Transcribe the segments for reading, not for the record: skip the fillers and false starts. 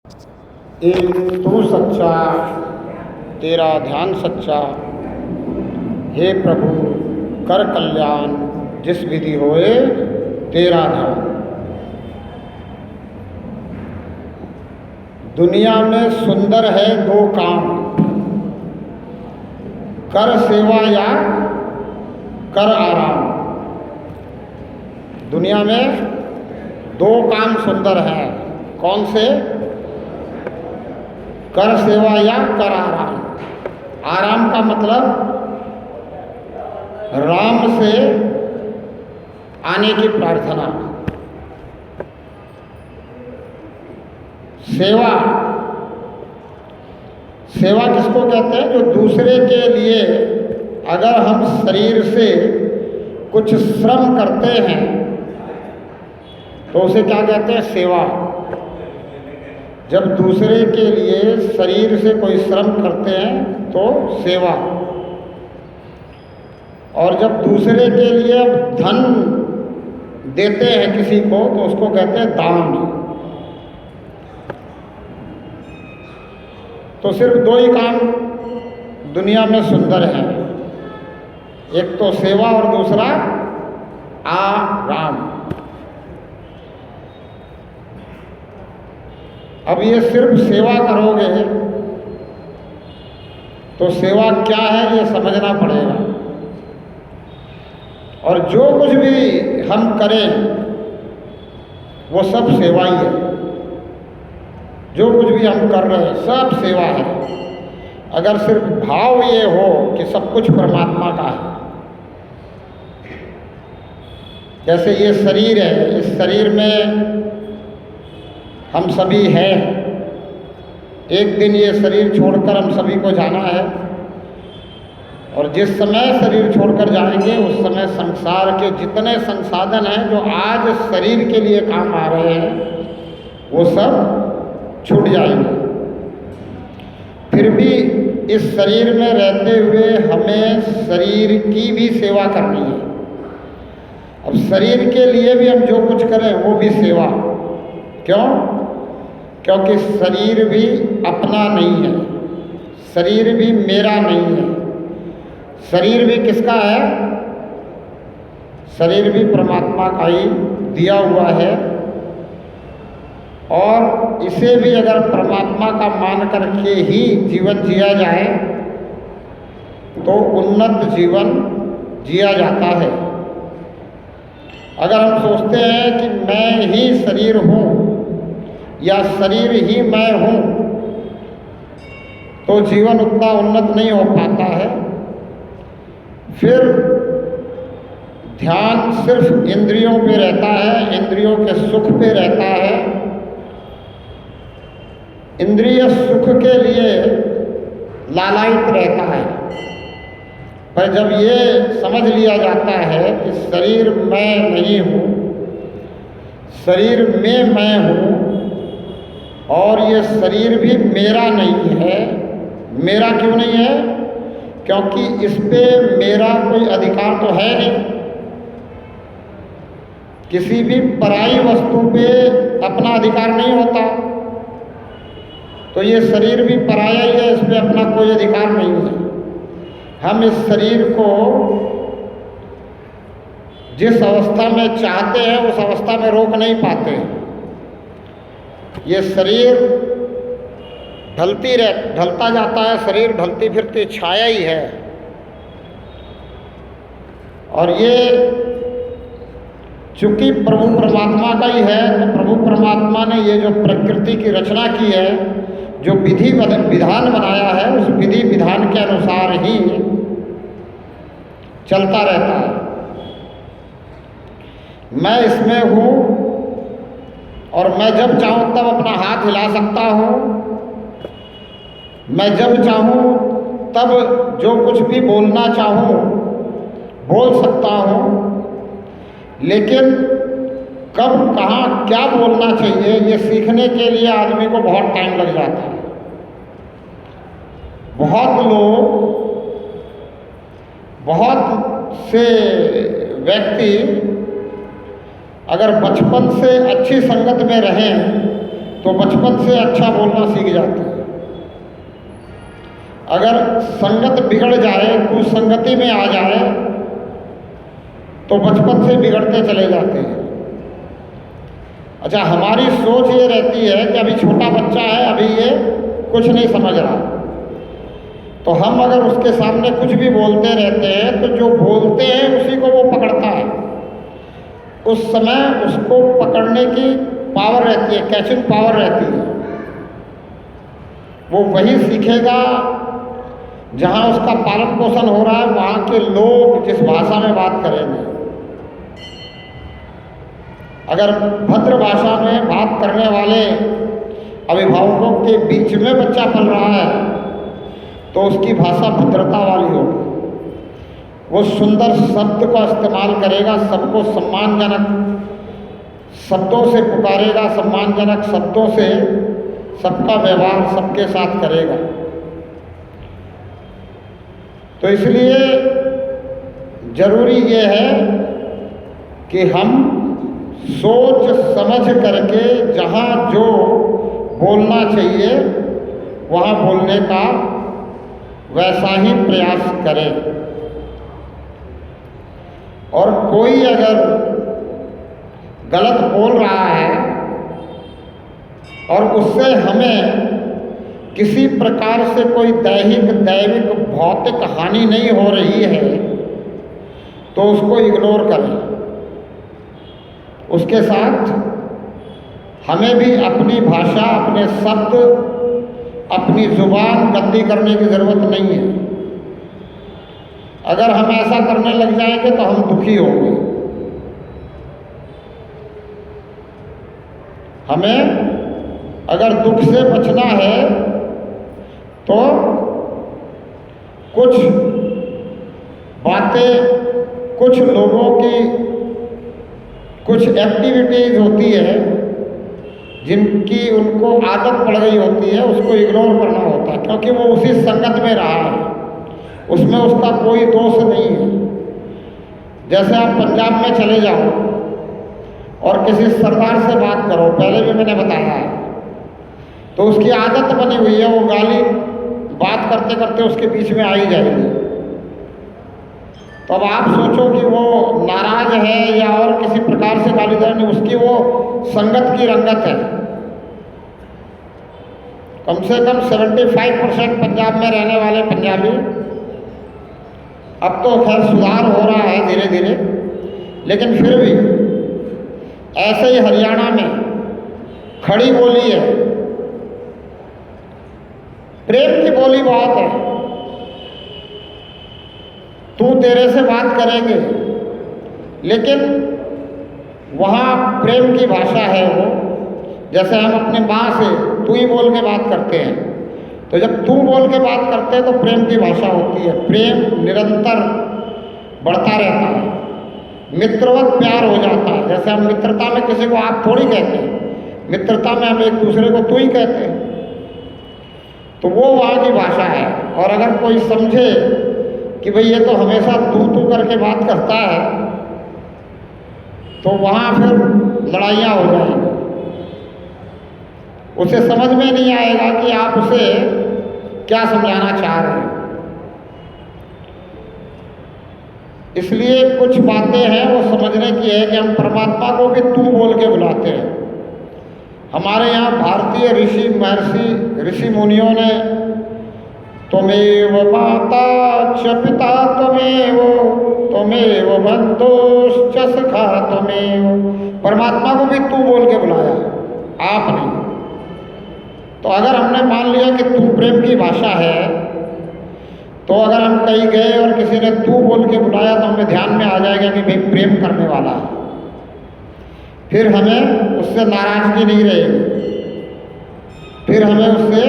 एक तू सच्चा, तेरा ध्यान सच्चा, हे प्रभु कर कल्याण, जिस विधि होए तेरा ध्यान। दुनिया में सुंदर है दो काम, कर सेवा या कर आराम। दुनिया में दो काम सुंदर हैं, कौन से? कर सेवा या कर आराम। आराम का मतलब राम से आने की प्रार्थना। सेवा, सेवा किसको कहते हैं? जो दूसरे के लिए अगर हम शरीर से कुछ श्रम करते हैं तो उसे क्या कहते हैं? सेवा। जब दूसरे के लिए शरीर से कोई श्रम करते हैं तो सेवा। और जब दूसरे के लिए धन देते हैं किसी को तो उसको कहते हैं दान। तो सिर्फ दो ही काम दुनिया में सुंदर हैं, एक तो सेवा और दूसरा आराम। अब ये सिर्फ सेवा करोगे तो सेवा क्या है ये समझना पड़ेगा। और जो कुछ भी हम करें वो सब सेवा ही है। जो कुछ भी हम कर रहे हैं सब सेवा है। अगर सिर्फ भाव ये हो कि सब कुछ परमात्मा का है। जैसे ये शरीर है, इस शरीर में हम सभी हैं। एक दिन ये शरीर छोड़कर हम सभी को जाना है और जिस समय शरीर छोड़कर जाएंगे उस समय संसार के जितने संसाधन हैं जो आज शरीर के लिए काम आ रहे हैं वो सब छूट जाएंगे। फिर भी इस शरीर में रहते हुए हमें शरीर की भी सेवा करनी है। अब शरीर के लिए भी हम जो कुछ करें वो भी सेवा। क्यों? क्योंकि शरीर भी अपना नहीं है, शरीर भी मेरा नहीं है। शरीर भी किसका है? शरीर भी परमात्मा का ही दिया हुआ है। और इसे भी अगर परमात्मा का मान करके ही जीवन जिया जाए तो उन्नत जीवन जिया जाता है। अगर हम सोचते हैं कि मैं ही शरीर हूँ या शरीर ही मैं हूँ तो जीवन उतना उन्नत नहीं हो पाता है। फिर ध्यान सिर्फ इंद्रियों पे रहता है, इंद्रियों के सुख पे रहता है। इंद्रिय सुख के लिए लालायित रहता है। पर जब ये समझ लिया जाता है कि शरीर मैं नहीं हूँ, शरीर में मैं हूँ और ये शरीर भी मेरा नहीं है। मेरा क्यों नहीं है? क्योंकि इस पे मेरा कोई अधिकार तो है नहीं। किसी भी पराई वस्तु पे अपना अधिकार नहीं होता। तो ये शरीर भी पराया ही है, इस पे अपना कोई अधिकार नहीं है। हम इस शरीर को जिस अवस्था में चाहते हैं उस अवस्था में रोक नहीं पाते। ये शरीर ढलता जाता है, शरीर ढलती फिरती छाया ही है। और ये चूंकि प्रभु परमात्मा का ही है तो प्रभु परमात्मा ने ये जो प्रकृति की रचना की है, जो विधि विधान बनाया है, उस विधि विधान के अनुसार ही चलता रहता है। मैं इसमें हूँ और मैं जब चाहूँ तब अपना हाथ हिला सकता हूँ। मैं जब चाहूँ तब जो कुछ भी बोलना चाहूँ बोल सकता हूँ। लेकिन कब कहाँ क्या बोलना चाहिए ये सीखने के लिए आदमी को बहुत टाइम लग जाता है। बहुत लोग, बहुत से व्यक्ति अगर बचपन से अच्छी संगत में रहें तो बचपन से अच्छा बोलना सीख जाते हैं। अगर संगत बिगड़ जाए, कुसंगति में आ जाए, तो बचपन से बिगड़ते चले जाते हैं। अच्छा, हमारी सोच ये रहती है कि अभी छोटा बच्चा है, अभी ये कुछ नहीं समझ रहा, तो हम अगर उसके सामने कुछ भी बोलते रहते हैं तो जो बोलते हैं उसी को वो पकड़ता है। उस समय उसको पकड़ने की पावर रहती है, कैचिंग पावर रहती है। वो वही सीखेगा जहाँ उसका पालन पोषण हो रहा है, वहाँ के लोग जिस भाषा में बात करेंगे। अगर भद्र भाषा में बात करने वाले अभिभावकों के बीच में बच्चा पल रहा है तो उसकी भाषा भद्रता वाली होगी। वो सुंदर शब्द का इस्तेमाल करेगा, सबको सम्मानजनक शब्दों से पुकारेगा, सम्मानजनक शब्दों से सबका व्यवहार सबके साथ करेगा। तो इसलिए जरूरी ये है कि हम सोच समझ करके जहाँ जो बोलना चाहिए वहाँ बोलने का वैसा ही प्रयास करें। और कोई अगर गलत बोल रहा है और उससे हमें किसी प्रकार से कोई दैविक भौतिक हानि नहीं हो रही है तो उसको इग्नोर करें। उसके साथ हमें भी अपनी भाषा, अपने शब्द, अपनी जुबान गंदी करने की ज़रूरत नहीं है। अगर हम ऐसा करने लग जाएंगे तो हम दुखी होंगे। हमें अगर दुख से बचना है तो कुछ बातें, कुछ लोगों की कुछ एक्टिविटीज़ होती है जिनकी उनको आदत पड़ गई होती है, उसको इग्नोर करना होता है, क्योंकि वो उसी संगत में रहा है, उसमें उसका कोई दोष नहीं है। जैसे आप पंजाब में चले जाओ और किसी सरदार से बात करो, पहले भी मैंने बताया है, तो उसकी आदत बनी हुई है, वो गाली बात करते करते उसके बीच में आ ही जाएगी। तो अब आप सोचो कि वो नाराज है या और किसी प्रकार से गाली दे रही, उसकी वो संगत की रंगत है। कम से कम 75% पंजाब में रहने वाले पंजाबी, अब तो खैर सुधार हो रहा है धीरे धीरे, लेकिन फिर भी ऐसे ही हरियाणा में खड़ी बोली है, प्रेम की बोली बहुत है। तू तेरे से बात करेंगे, लेकिन वहाँ प्रेम की भाषा है वो। जैसे हम अपने माँ से तू ही बोल के बात करते हैं, तो जब तू बोल के बात करते हैं तो प्रेम की भाषा होती है। प्रेम निरंतर बढ़ता रहता है, मित्रवत प्यार हो जाता है। जैसे हम मित्रता में किसी को आप थोड़ी कहते हैं, मित्रता में हम एक दूसरे को तू ही कहते हैं, तो वो वहाँ की भाषा है। और अगर कोई समझे कि भाई ये तो हमेशा तू करके बात करता है, तो वहाँ फिर लड़ाइयाँ हो जाएंगी। उसे समझ में नहीं आएगा कि आप उसे क्या समझाना चाह रहे हैं। इसलिए कुछ बातें हैं वो समझने की है कि हम परमात्मा को भी तू बोल के बुलाते हैं। हमारे यहाँ भारतीय ऋषि महर्षि ऋषि मुनियों ने त्वमेव माता च पिता त्वमेव त्वमेव बंधुश्च सखा त्वमेव, परमात्मा को भी तू बोल के बुलाया, आप नहीं। तो अगर हमने मान लिया कि तू प्रेम की भाषा है, तो अगर हम कहीं गए और किसी ने तू बोल के बुलाया तो हमें ध्यान में आ जाएगा कि भाई प्रेम करने वाला है, फिर हमें उससे नाराजगी नहीं रहेगी, फिर हमें उससे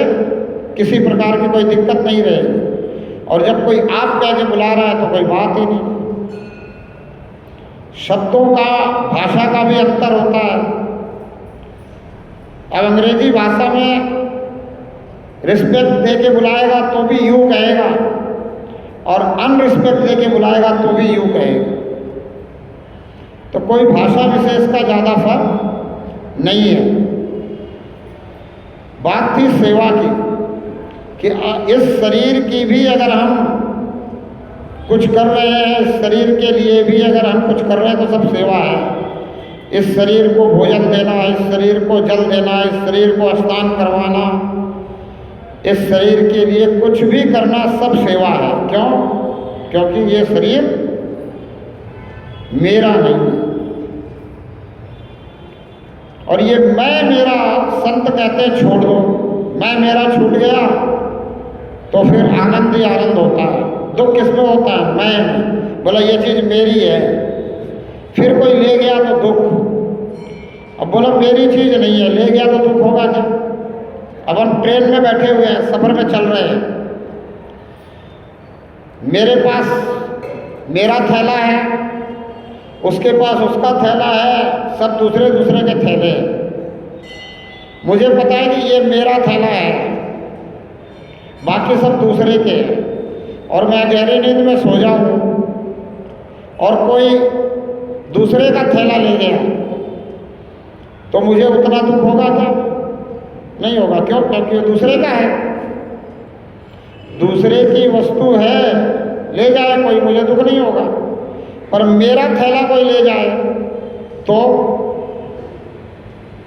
किसी प्रकार की कोई दिक्कत नहीं रहेगी। और जब कोई आप कह के बुला रहा है तो कोई बात ही नहीं। शब्दों का, भाषा का भी अंतर होता है। अब अंग्रेजी भाषा में रिस्पेक्ट दे के बुलाएगा तो भी यू कहेगा, और अनरिस्पेक्ट दे के बुलाएगा तो भी यू कहेगा। तो कोई भाषा विशेष का ज़्यादा फर्क नहीं है। बात थी सेवा की कि इस शरीर की भी अगर हम कुछ कर रहे हैं, इस शरीर के लिए भी अगर हम कुछ कर रहे हैं तो सब सेवा है। इस शरीर को भोजन देना, इस शरीर को जल देना, इस शरीर को स्नान करवाना, इस शरीर के लिए कुछ भी करना सब सेवा है। क्यों? क्योंकि ये शरीर मेरा नहीं है। और ये मैं मेरा संत कहते हैं छोड़ दो। मैं मेरा छूट गया तो फिर आनंद ही आनंद होता है। दुख किसमें होता है? मैं बोला ये चीज़ मेरी है, फिर कोई ले गया तो दुख। अब बोला मेरी चीज़ नहीं है, ले गया तो दुख होगा क्या? अब हम ट्रेन में बैठे हुए हैं, सफ़र में चल रहे हैं, मेरे पास मेरा थैला है, उसके पास उसका थैला है, सब दूसरे दूसरे के थैले हैं। मुझे पता है कि ये मेरा थैला है, बाकी सब दूसरे के हैं, और मैं गहरी नींद में सो जाऊँ और कोई दूसरे का थैला ले गया तो मुझे उतना दुख होगा क्या? नहीं होगा। क्यों? क्योंकि दूसरे का है, दूसरे की वस्तु है, ले जाए कोई, मुझे दुख नहीं होगा। पर मेरा थैला कोई ले जाए तो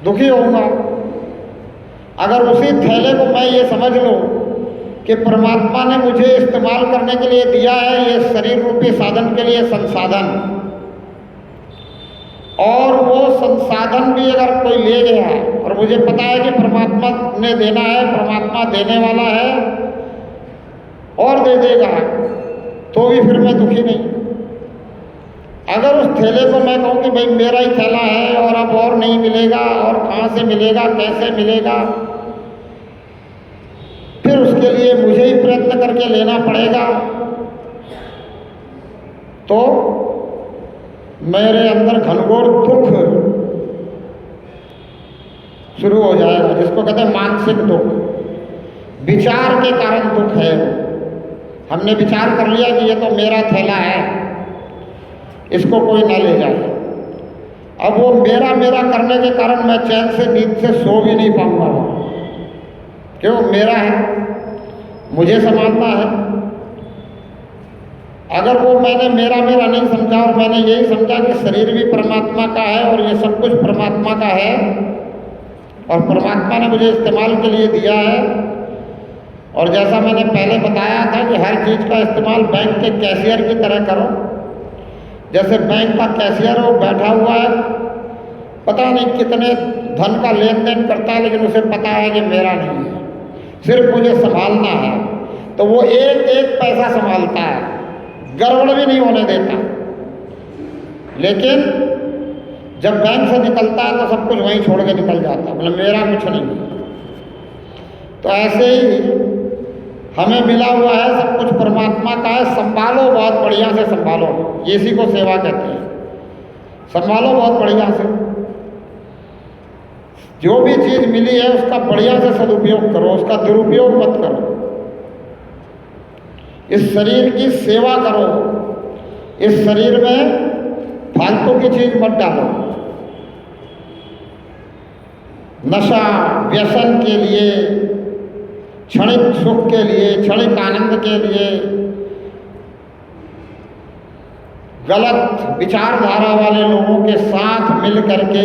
दुखी होऊंगा। अगर उसी थैले को मैं ये समझ लूं कि परमात्मा ने मुझे इस्तेमाल करने के लिए दिया है, ये शरीर रूपी साधन के लिए संसाधन, और वो संसाधन भी अगर कोई ले गया और मुझे पता है कि परमात्मा ने देना है, परमात्मा देने वाला है और दे देगा, तो भी फिर मैं दुखी नहीं। अगर उस थैले को मैं कहूँ कि भाई मेरा ही थैला है और अब और नहीं मिलेगा, और कहाँ से मिलेगा, कैसे मिलेगा, फिर उसके लिए मुझे ही प्रयत्न करके लेना पड़ेगा, तो मेरे अंदर घनघोर दुख शुरू हो जाएगा, जिसको कहते हैं मानसिक दुख। विचार के कारण दुख है। हमने विचार कर लिया कि ये तो मेरा थैला है, इसको कोई ना ले जाए। अब वो मेरा मेरा करने के कारण मैं चैन से नींद से सो भी नहीं पाऊंगा। क्यों? मेरा है, मुझे संभालना है। अगर वो मैंने मेरा मेरा नहीं समझा और मैंने यही समझा कि शरीर भी परमात्मा का है और ये सब कुछ परमात्मा का है और परमात्मा ने मुझे इस्तेमाल के लिए दिया है, और जैसा मैंने पहले बताया था कि हर चीज़ का इस्तेमाल बैंक के कैशियर की तरह करो। जैसे बैंक का कैशियर हो, बैठा हुआ है, पता नहीं कितने धन का लेन देन करता है, लेकिन उसे पता है कि मेरा नहीं है, सिर्फ मुझे संभालना है, तो वो एक एक पैसा संभालता है, गड़बड़ भी नहीं होने देता। लेकिन जब बैंक से निकलता है तो सब कुछ वहीं छोड़ के निकल जाता है, मतलब मेरा कुछ नहीं है। तो ऐसे ही हमें मिला हुआ है, सब कुछ परमात्मा का है, संभालो, बहुत बढ़िया से संभालो। इसी को सेवा कहते हैं, संभालो बहुत बढ़िया से। जो भी चीज़ मिली है उसका बढ़िया से सदुपयोग करो, उसका दुरुपयोग मत करो। इस शरीर की सेवा करो, इस शरीर में फालतू की चीज मत डालो। नशा व्यसन के लिए, क्षणिक सुख के लिए, क्षणिक आनंद के लिए, गलत विचारधारा वाले लोगों के साथ मिल करके,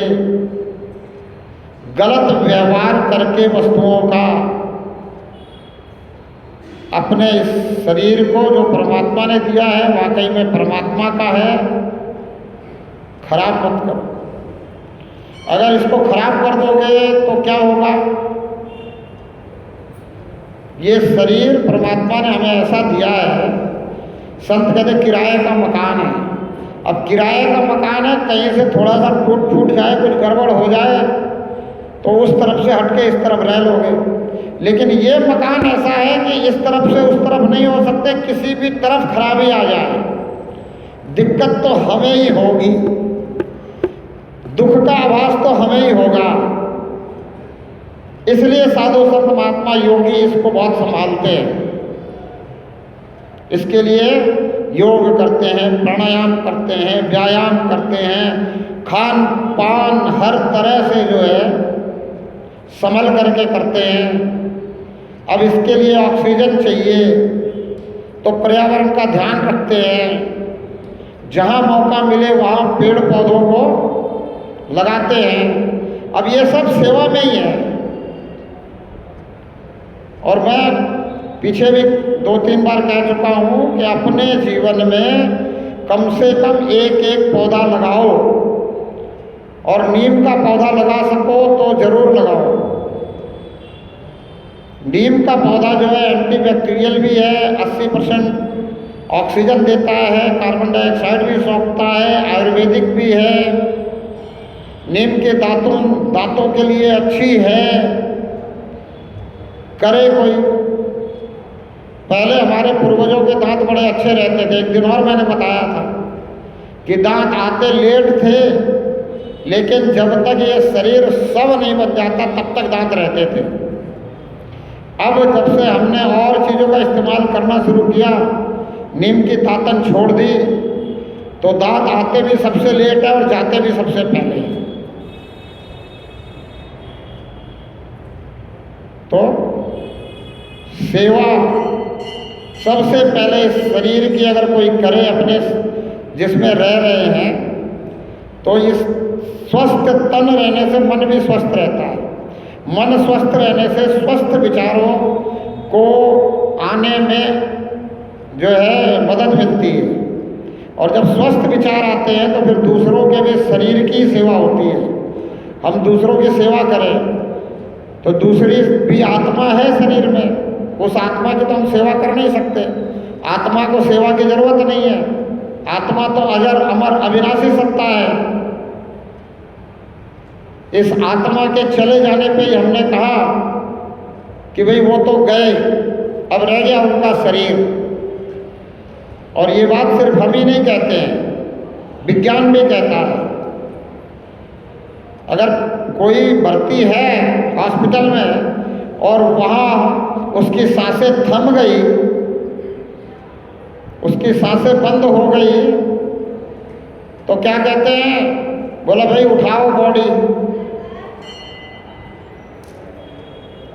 गलत व्यवहार करके वस्तुओं का अपने इस शरीर को जो परमात्मा ने दिया है, वाकई में परमात्मा का है, खराब मत करो। अगर इसको खराब कर दोगे तो क्या होगा? ये शरीर परमात्मा ने हमें ऐसा दिया है, संत कहते किराए का मकान है। अब किराए का मकान है, कहीं से थोड़ा सा टूट फूट जाए, कुछ गड़बड़ हो जाए तो उस तरफ से हटके इस तरफ रह लोगे। लेकिन ये मकान ऐसा है कि इस तरफ से उस तरफ नहीं हो सकते, किसी भी तरफ खराबी आ जाए दिक्कत तो हमें ही होगी, दुख का आभास तो हमें ही होगा। इसलिए साधु संत महात्मा योगी इसको बहुत संभालते हैं। इसके लिए योग करते हैं, प्राणायाम करते हैं, व्यायाम करते हैं, खान पान हर तरह से जो है संभल करके करते हैं। अब इसके लिए ऑक्सीजन चाहिए तो पर्यावरण का ध्यान रखते हैं, जहाँ मौका मिले वहाँ पेड़ पौधों को लगाते हैं। अब ये सब सेवा में ही है। और मैं पीछे भी 2-3 बार कह चुका हूँ कि अपने जीवन में कम से कम एक पौधा लगाओ, और नीम का पौधा लगा सको तो जरूर लगाओ। नीम का पौधा जो है एंटीबैक्टीरियल भी है, 80% ऑक्सीजन देता है, कार्बन डाइऑक्साइड भी सोखता है, आयुर्वेदिक भी है, नीम के दांतों के लिए अच्छी है। करे कोई, पहले हमारे पूर्वजों के दांत बड़े अच्छे रहते थे। एक दिन और मैंने बताया था कि दांत आते लेट थे, लेकिन जब तक ये शरीर सब नहीं बन जाता तब तक दांत रहते थे। अब जब से हमने और चीज़ों का इस्तेमाल करना शुरू किया, नीम की दातन छोड़ दी, तो दांत आते भी सबसे लेट है और जाते भी सबसे पहले हैं। तो सेवा सबसे पहले शरीर की अगर कोई करे, अपने जिसमें रह रहे हैं, तो इस स्वस्थ तन रहने से मन भी स्वस्थ रहता है। मन स्वस्थ रहने से स्वस्थ विचारों को आने में जो है मदद मिलती है, और जब स्वस्थ विचार आते हैं तो फिर दूसरों के भी शरीर की सेवा होती है। हम दूसरों की सेवा करें तो दूसरी भी आत्मा है शरीर में, उस आत्मा की तो हम सेवा कर नहीं सकते। आत्मा को सेवा की जरूरत नहीं है, आत्मा तो अजर अमर अविनाशी सत्ता है। इस आत्मा के चले जाने पे ही हमने कहा कि भाई वो तो गए, अब रह गया उनका शरीर। और ये बात सिर्फ हम ही नहीं कहते हैं, विज्ञान भी कहता है। अगर कोई भर्ती है हॉस्पिटल में और वहाँ उसकी सांसें थम गई, उसकी सांसें बंद हो गई, तो क्या कहते हैं? बोला भाई उठाओ बॉडी।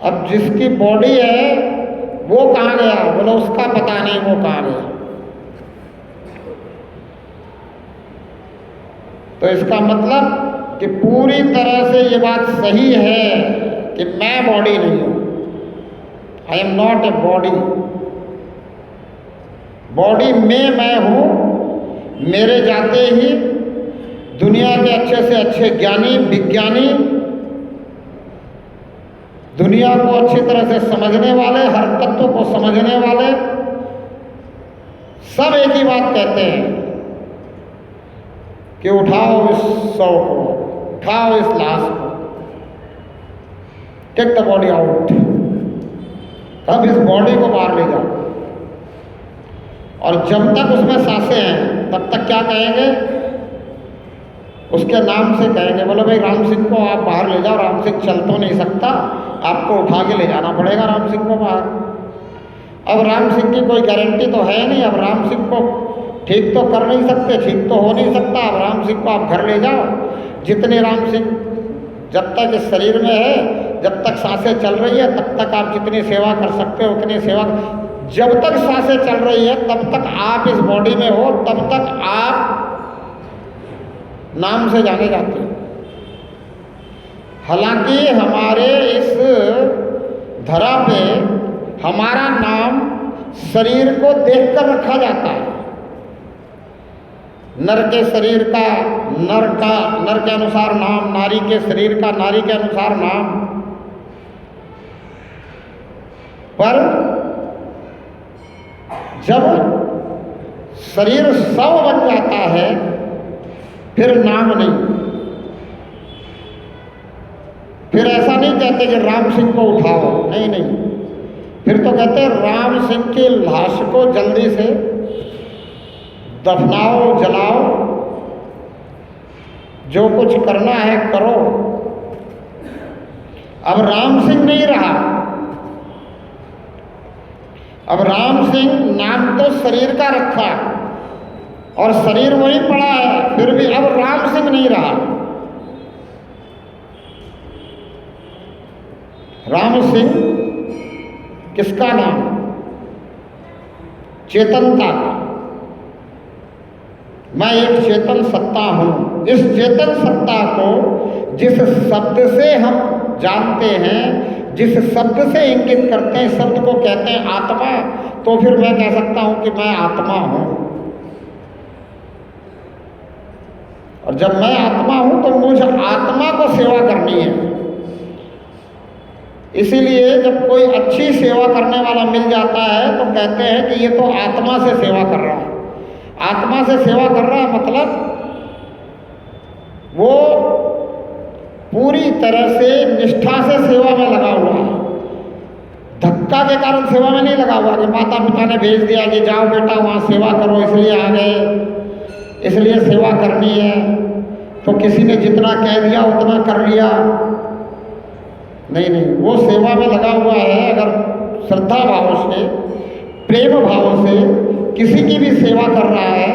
अब जिसकी बॉडी है वो कहाँ गया? बोला उसका पता नहीं वो कहाँ गया। तो इसका मतलब कि पूरी तरह से ये बात सही है कि मैं बॉडी नहीं हूं। I am not a body. Body में मैं हूं। मेरे जाते ही दुनिया के अच्छे से अच्छे ज्ञानी विज्ञानी, दुनिया को अच्छी तरह से समझने वाले, हर तत्व को समझने वाले, सब एक ही बात कहते हैं कि उठाओ इस शव को, उठाओ इस लाश को, टेक द बॉडी आउट। तब इस बॉडी को बाहर ले जाओ। और जब तक उसमें सांसें हैं तब तक क्या कहेंगे? उसके नाम से कहेंगे। बोलो भाई राम सिंह को आप बाहर ले जाओ, राम सिंह चल तो नहीं सकता, आपको उठा के ले जाना पड़ेगा राम सिंह को बाहर। अब राम सिंह की कोई गारंटी तो है नहीं। अब राम सिंह को ठीक तो कर नहीं सकते, ठीक तो हो नहीं सकता। अब राम सिंह को आप घर ले जाओ। जितने राम सिंह जब तक इस शरीर में है, जब तक सांसें चल रही है, तब तक आप जितनी सेवा कर सकते हो उतनी सेवा। जब तक सांसें चल रही है तब तक आप इस बॉडी में हो, तब तक आप नाम से जाने जाते हैं। हालांकि हमारे इस धरा पे हमारा नाम शरीर को देखकर रखा जाता है। नर के शरीर का नर के अनुसार नाम, नारी के शरीर का नारी के अनुसार नाम। पर जब शरीर सब बन जाता है फिर नाम नहीं। फिर ऐसा नहीं कहते कि राम सिंह को उठाओ, नहीं नहीं, फिर तो कहते हैं राम सिंह की लाश को जल्दी से दफनाओ, जलाओ, जो कुछ करना है करो। अब राम सिंह नहीं रहा। अब राम सिंह नाम तो शरीर का रखा और शरीर वहीं पड़ा है, फिर भी अब राम सिंह नहीं रहा। राम सिंह किसका नाम? चेतनता का। मैं एक चेतन सत्ता हूं। इस चेतन सत्ता को जिस शब्द से हम जानते हैं, जिस शब्द से इंगित करते हैं, शब्द को कहते हैं आत्मा, तो फिर मैं कह सकता हूं कि मैं आत्मा हूं। और जब मैं आत्मा हूं तो मुझे आत्मा को सेवा करनी है। इसीलिए जब कोई अच्छी सेवा करने वाला मिल जाता है तो कहते हैं कि ये तो आत्मा से सेवा कर रहा है। आत्मा से सेवा कर रहा है मतलब वो पूरी तरह से निष्ठा से सेवा में लगा हुआ है। धक्का के कारण सेवा में नहीं लगा हुआ कि माता पिता ने भेज दिया कि जाओ बेटा वहाँ सेवा करो इसलिए आ गए, इसलिए सेवा करनी है, तो किसी ने जितना कह दिया उतना कर लिया। नहीं नहीं, वो सेवा में लगा हुआ है। अगर श्रद्धा भाव से, प्रेम भाव से किसी की भी सेवा कर रहा है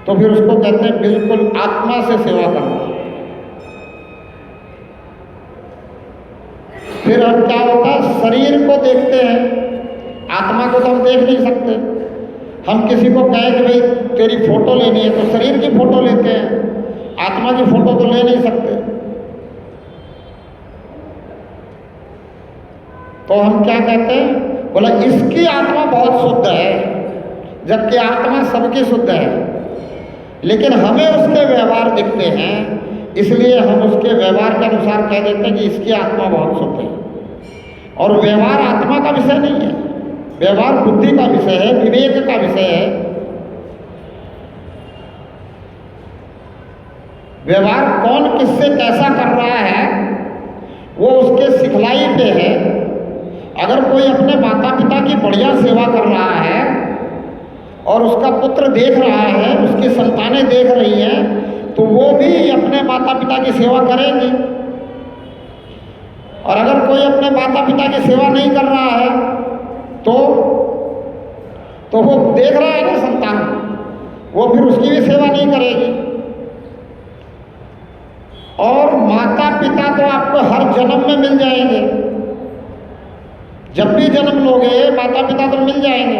तो फिर उसको कहते हैं बिल्कुल आत्मा से सेवा करना। फिर अब क्या होता है, शरीर को देखते हैं, आत्मा को तो हम देख नहीं सकते। हम किसी को कहें कि भाई तेरी फोटो लेनी है तो शरीर की फोटो लेते हैं, आत्मा की फोटो तो ले नहीं सकते। तो हम क्या कहते हैं, बोला इसकी आत्मा बहुत शुद्ध है, जबकि आत्मा सबकी शुद्ध है, लेकिन हमें उसके व्यवहार दिखते हैं, इसलिए हम उसके व्यवहार के अनुसार कह देते हैं कि इसकी आत्मा बहुत शुद्ध है। और व्यवहार आत्मा का विषय नहीं है, व्यवहार बुद्धि का विषय है, विवेक का विषय है। व्यवहार कौन किससे कैसा कर रहा है वो उसके सिखलाई पे है। अगर कोई अपने माता पिता की बढ़िया सेवा कर रहा है और उसका पुत्र देख रहा है, उसकी संतानें देख रही हैं, तो वो भी अपने माता पिता की सेवा करेंगी। और अगर कोई अपने माता पिता की सेवा नहीं कर रहा है तो वो देख रहा है ना संतान, वो फिर उसकी भी सेवा नहीं करेगी। और माता पिता तो आपको हर जन्म में मिल जाएंगे, जब भी जन्म लोगे माता पिता तो मिल जाएंगे।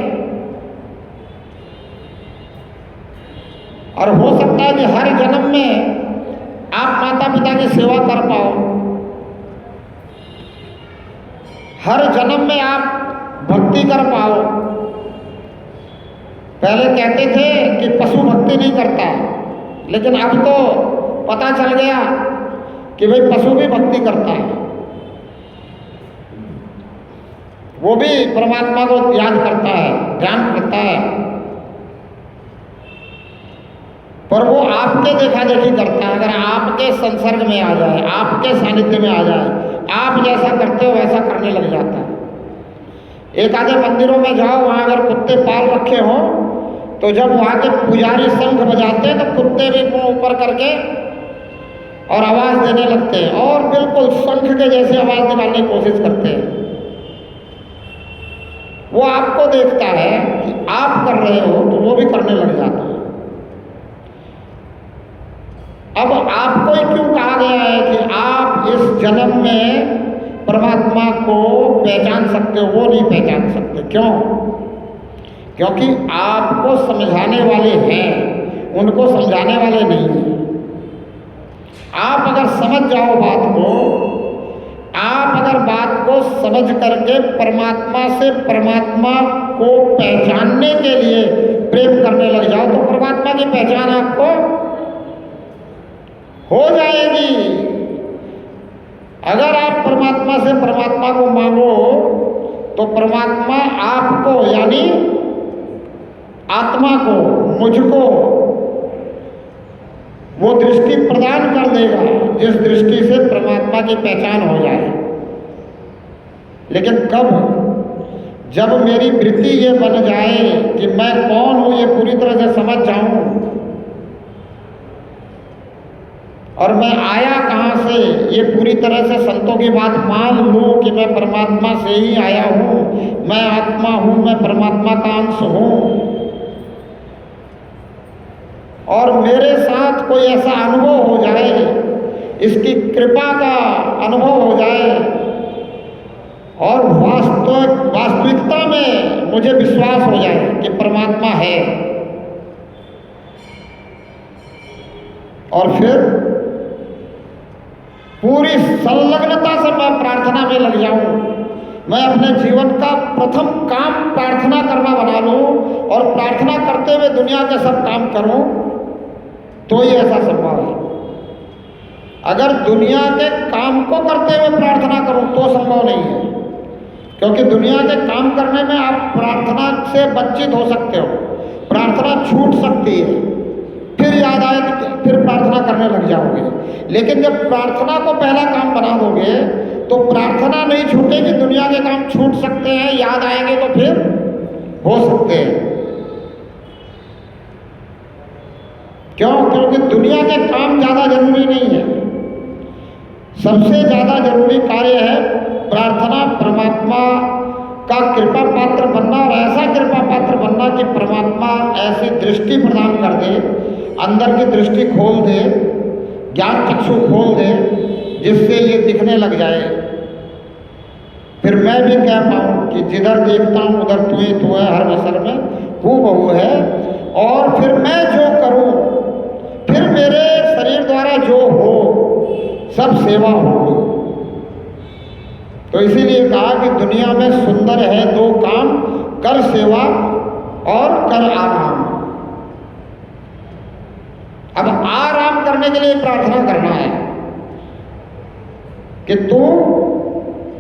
और हो सकता है कि हर जन्म में आप माता पिता की सेवा कर पाओ, हर जन्म में आप भक्ति कर पाओ। पहले कहते थे कि पशु भक्ति नहीं करता, लेकिन अब तो पता चल गया कि भाई पशु भी भक्ति करता है, वो भी परमात्मा को याद करता है, ध्यान करता है, पर वो आपके देखा देखी करता है। अगर आपके संसर्ग में आ जाए, आपके सानिध्य में आ जाए, आप जैसा करते हो वैसा करने लग जाता है। एक आधे मंदिरों में जाओ, वहाँ अगर कुत्ते पाल रखे हों तो जब वहाँ के पुजारी शंख बजाते हैं तो कुत्ते भी मुंह ऊपर करके और आवाज़ देने लगते हैं और बिल्कुल शंख के जैसे आवाज़ निकालने की कोशिश करते हैं। वो आपको देखता है कि आप कर रहे हो तो वो भी करने लग जाता है। अब आपको ही क्यों कहा गया है कि आप इस जन्म में परमात्मा को पहचान सकते हो, वो नहीं पहचान सकते? क्यों? क्योंकि आपको समझाने वाले हैं, उनको समझाने वाले नहीं हैं। आप अगर समझ जाओ बात को, आप अगर बात को समझ करके परमात्मा से परमात्मा को पहचानने के लिए प्रेम करने लग जाओ तो परमात्मा की पहचान आपको हो जाएगी। अगर आप परमात्मा से परमात्मा को मांगो तो परमात्मा आपको यानी आत्मा को, मुझको वो दृष्टि प्रदान कर देगा जिस दृष्टि से परमात्मा की पहचान हो जाए। लेकिन कब? जब मेरी वृत्ति ये बन जाए कि मैं कौन हूँ ये पूरी तरह से समझ जाऊं और मैं आया कहाँ से ये पूरी तरह से संतों की बात मान लूँ कि मैं परमात्मा से ही आया हूँ, मैं आत्मा हूँ, मैं परमात्मा का अंश हूँ, और मेरे साथ कोई ऐसा अनुभव हो जाए, इसकी कृपा का अनुभव हो जाए और वास्तविकता में मुझे विश्वास हो जाए कि परमात्मा है, और फिर पूरी संलग्नता से मैं प्रार्थना में लग जाऊं। मैं अपने जीवन का प्रथम काम प्रार्थना करना बना लूं और प्रार्थना करते हुए दुनिया के सब काम करूं, तो ही ऐसा संभव है। अगर दुनिया के काम को करते हुए प्रार्थना करूं तो संभव नहीं है, क्योंकि दुनिया के काम करने में आप प्रार्थना से वंचित हो सकते हो, प्रार्थना छूट सकती है, फिर याद आए कि फिर प्रार्थना करने लग जाओगे। लेकिन जब प्रार्थना को पहला काम बना दोगे तो प्रार्थना नहीं छूटेगी, दुनिया के काम छूट सकते हैं, याद आएंगे तो फिर हो सकते हैं। क्यों? क्योंकि दुनिया के काम ज़्यादा जरूरी नहीं है। सबसे ज़्यादा जरूरी कार्य है प्रार्थना, परमात्मा का कृपा पात्र बनना, और ऐसा कृपा पात्र बनना कि परमात्मा ऐसी दृष्टि प्रदान कर दे, अंदर की दृष्टि खोल दे, ज्ञान चक्षु खोल दे, जिससे ये दिखने लग जाए। फिर मैं भी कह पाऊँ कि जिधर देखता हूँ उधर तू ही तू है, हर बसर में हूँ बहू है, और फिर मैं जो करूँ, फिर मेरे शरीर द्वारा जो हो सब सेवा हो। तो इसीलिए कहा कि दुनिया में सुंदर है दो काम, कर सेवा और कर आराम। अब आराम करने के लिए प्रार्थना करना है कि तू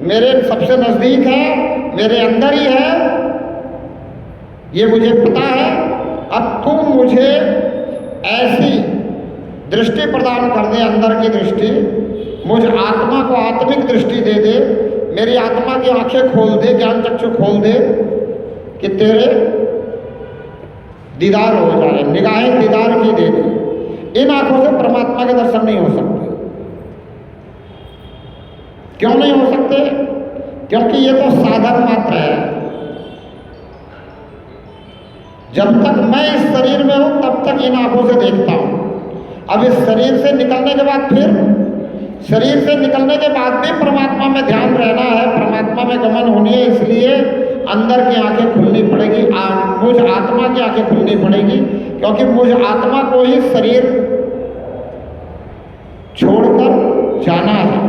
मेरे सबसे नजदीक है, मेरे अंदर ही है, ये मुझे पता है। अब तू मुझे ऐसी दृष्टि प्रदान कर दे, अंदर की दृष्टि, मुझ आत्मा को आत्मिक दृष्टि दे दे, मेरी आत्मा की आंखें खोल दे, ज्ञान चक्षु खोल दे कि तेरे दीदार हो जाए, निगाहें दीदार की दे दे। इन आंखों से परमात्मा के दर्शन नहीं हो सकते। क्यों नहीं हो सकते? क्योंकि ये तो साधन मात्र है। जब तक मैं इस शरीर में हूं तब तक इन आंखों से देखता हूं। अब इस शरीर से निकलने के बाद, फिर शरीर से निकलने के बाद भी परमात्मा में ध्यान रहना है, परमात्मा में गमन होनी है, इसलिए अंदर की आंखें खुलनी पड़ेगी, मुझ आत्मा की आंखें खुलनी पड़ेगी, क्योंकि मुझ आत्मा को ही शरीर छोड़कर जाना है।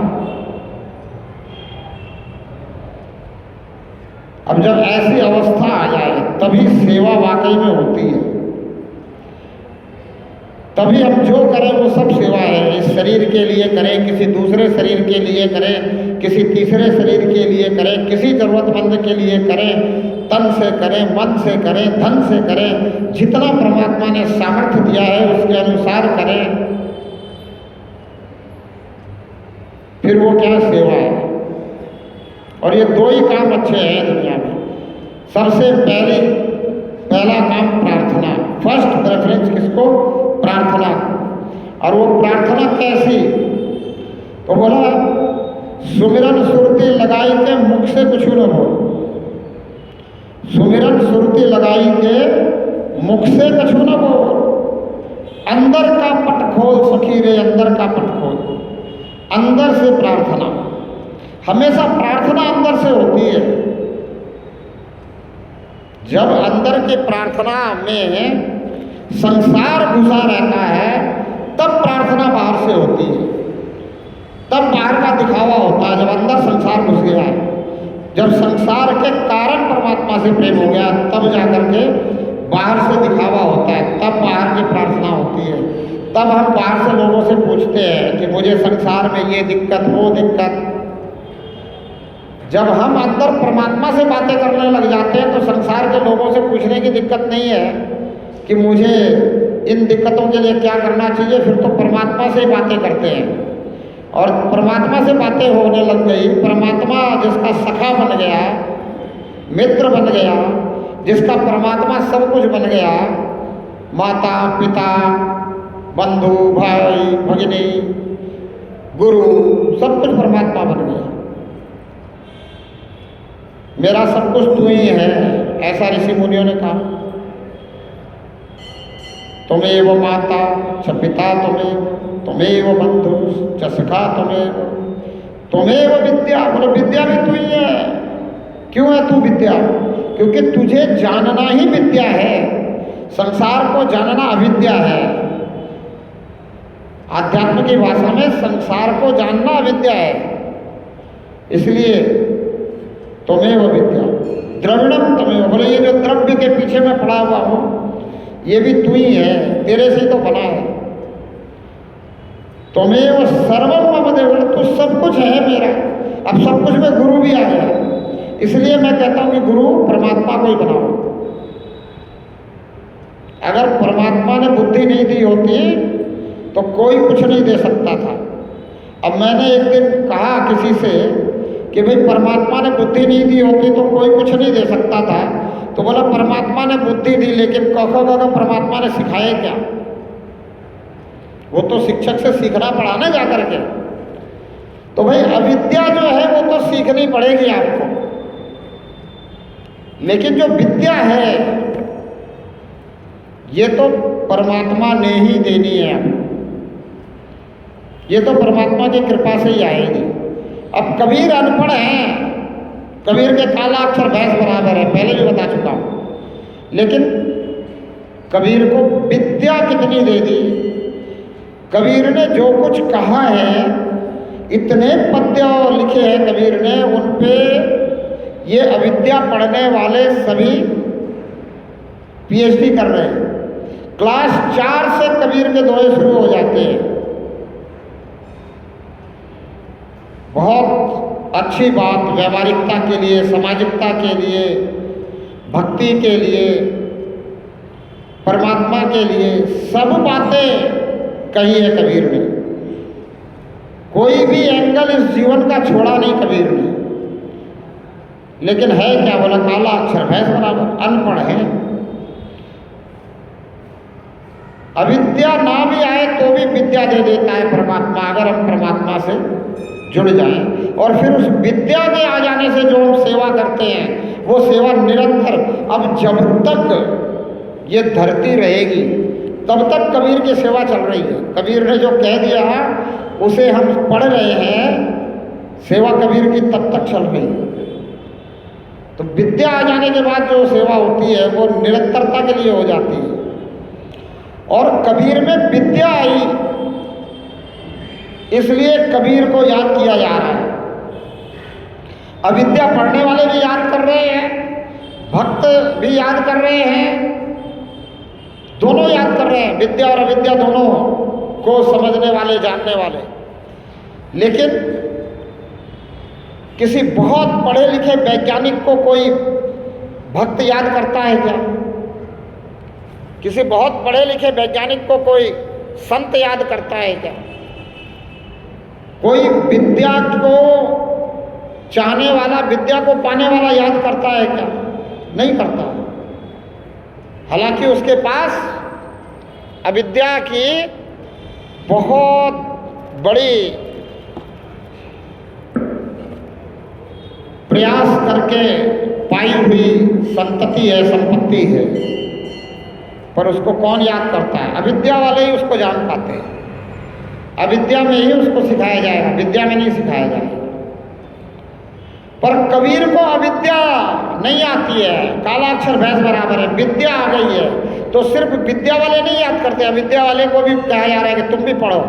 अब जब ऐसी अवस्था आ जाए तभी सेवा वाकई में होती है, तभी हम जो करें वो सब सेवा है। इस शरीर के लिए करें, किसी दूसरे शरीर के लिए करें, किसी तीसरे शरीर के लिए करें, किसी जरूरतमंद के लिए करें, तन से करें, मन से करें, धन से करें, जितना परमात्मा ने सामर्थ्य दिया है उसके अनुसार करें, फिर वो क्या सेवा है। और ये दो ही काम अच्छे हैं दुनिया में। सबसे पहला काम प्रार्थना, फर्स्ट प्रेफरेंस किसको? प्रार्थना। और वो प्रार्थना कैसी? तो बोला सुमिरन सुरती लगाई के मुख से कुछ न हो। सुमिरन सुरती लगाई के मुख से कुछ न हो। अंदर का पट खोल सखी रे, अंदर का पट खोल। अंदर से प्रार्थना, हमेशा प्रार्थना अंदर से होती है। जब अंदर की प्रार्थना में संसार घुसा रहता है तब प्रार्थना बाहर से होती है, तब बाहर का दिखावा होता है। जब अंदर संसार घुस गया है, जब संसार के कारण परमात्मा से प्रेम हो गया, तब जाकर के बाहर से दिखावा होता है, तब बाहर की प्रार्थना होती है। तब हम बाहर से लोगों से पूछते हैं कि मुझे संसार में ये दिक्कत, वो दिक्कत। जब हम अंदर परमात्मा से बातें करने लग जाते हैं तो संसार के लोगों से पूछने की दिक्कत नहीं है कि मुझे इन दिक्कतों के लिए क्या करना चाहिए, फिर तो परमात्मा से ही बातें करते हैं। और परमात्मा से बातें होने लग गई, परमात्मा जिसका सखा बन गया, मित्र बन गया, जिसका परमात्मा सब कुछ बन गया, माता पिता, बंधु, भाई भगिनी, गुरु, सब कुछ परमात्मा बन गया। मेरा सब कुछ तू ही है, ऐसा ऋषि मुनियों ने कहा। तुमेव माता च पिता तुमेव बंधु च सखा तुमेव विद्या, बोले विद्या भी तू ही है। क्यों है तू विद्या? क्योंकि तुझे जानना ही विद्या है। संसार को जानना अविद्या है। आध्यात्म की भाषा में संसार को जानना अविद्या है। इसलिए त्वमेव विद्या द्रविणम त्वमेव। बोले ये जो द्रव्य के पीछे मैं पड़ा हुआ हूँ ये भी तू ही है, तेरे से ही तो बना है। त्वमेव सर्वम मम देव। तू सब कुछ है मेरा। अब सब कुछ में गुरु भी आ गया। इसलिए मैं कहता हूं कि गुरु परमात्मा को ही बनाओ। अगर परमात्मा ने बुद्धि नहीं दी होती तो कोई कुछ नहीं दे सकता था। अब मैंने एक दिन कहा किसी से कि भाई परमात्मा ने बुद्धि नहीं दी होती तो कोई कुछ नहीं दे सकता था। तो बोला परमात्मा ने बुद्धि दी लेकिन क ख ग परमात्मा ने सिखाया क्या? वो तो शिक्षक से सीखना पड़ा ना जाकर के। तो भाई अविद्या जो है वो तो सीखनी पड़ेगी आपको, लेकिन जो विद्या है ये तो परमात्मा ने ही देनी है। ये तो परमात्मा की कृपा से ही आएगी। अब कबीर अनपढ़ हैं, कबीर के काला अक्षर भैंस बराबर है, पहले भी बता चुका हूं। लेकिन कबीर को विद्या कितनी दे दी। कबीर ने जो कुछ कहा है, इतने पद्य लिखे हैं कबीर ने, उन पे ये अविद्या पढ़ने वाले सभी पीएचडी कर रहे हैं। क्लास 4 से कबीर के दोहे शुरू हो जाते हैं। बहुत अच्छी बात व्यावहारिकता के लिए, सामाजिकता के लिए, भक्ति के लिए, परमात्मा के लिए सब बातें कही है कबीर ने। कोई भी एंगल इस जीवन का छोड़ा नहीं कबीर ने। लेकिन है क्या? बोला काला अक्षर भैंस बराबर, अनपढ़ है। अविद्या ना भी आए तो भी विद्या दे देता है परमात्मा, अगर हम परमात्मा से जुड़ जाएं। और फिर उस विद्या के आ जाने से जो हम सेवा करते हैं वो सेवा निरंतर, अब जब तक ये धरती रहेगी तब तक कबीर की सेवा चल रही है। कबीर ने जो कह दिया उसे हम पढ़ रहे हैं, सेवा कबीर की तब तक चल रही है। तो विद्या आ जाने के बाद जो सेवा होती है वो निरंतरता के लिए हो जाती है। और कबीर में विद्या आई, इसलिए कबीर को याद किया जा रहा है। अविद्या पढ़ने वाले भी याद कर रहे हैं, भक्त भी याद कर रहे हैं, दोनों याद कर रहे हैं, विद्या और अविद्या दोनों को समझने वाले, जानने वाले। लेकिन किसी बहुत पढ़े लिखे वैज्ञानिक को कोई भक्त याद करता है क्या? किसी बहुत पढ़े लिखे वैज्ञानिक को कोई संत याद करता है क्या? कोई विद्या को चाहने वाला, विद्या को पाने वाला याद करता है क्या? नहीं करता। हालांकि उसके पास अविद्या की बहुत बड़ी प्रयास करके पाई हुई संतति है, संपत्ति है, पर उसको कौन याद करता है? अविद्या वाले ही उसको जान पाते हैं। अविद्या में ही उसको सिखाया जाएगा, विद्या में नहीं सिखाया जाएगा। पर कबीर को अविद्या नहीं आती है, काला अक्षर भैंस बराबर है, विद्या आ गई है। तो सिर्फ विद्या वाले नहीं याद करते, अविद्या वाले को भी कहा जा रहा है कि तुम भी पढ़ो,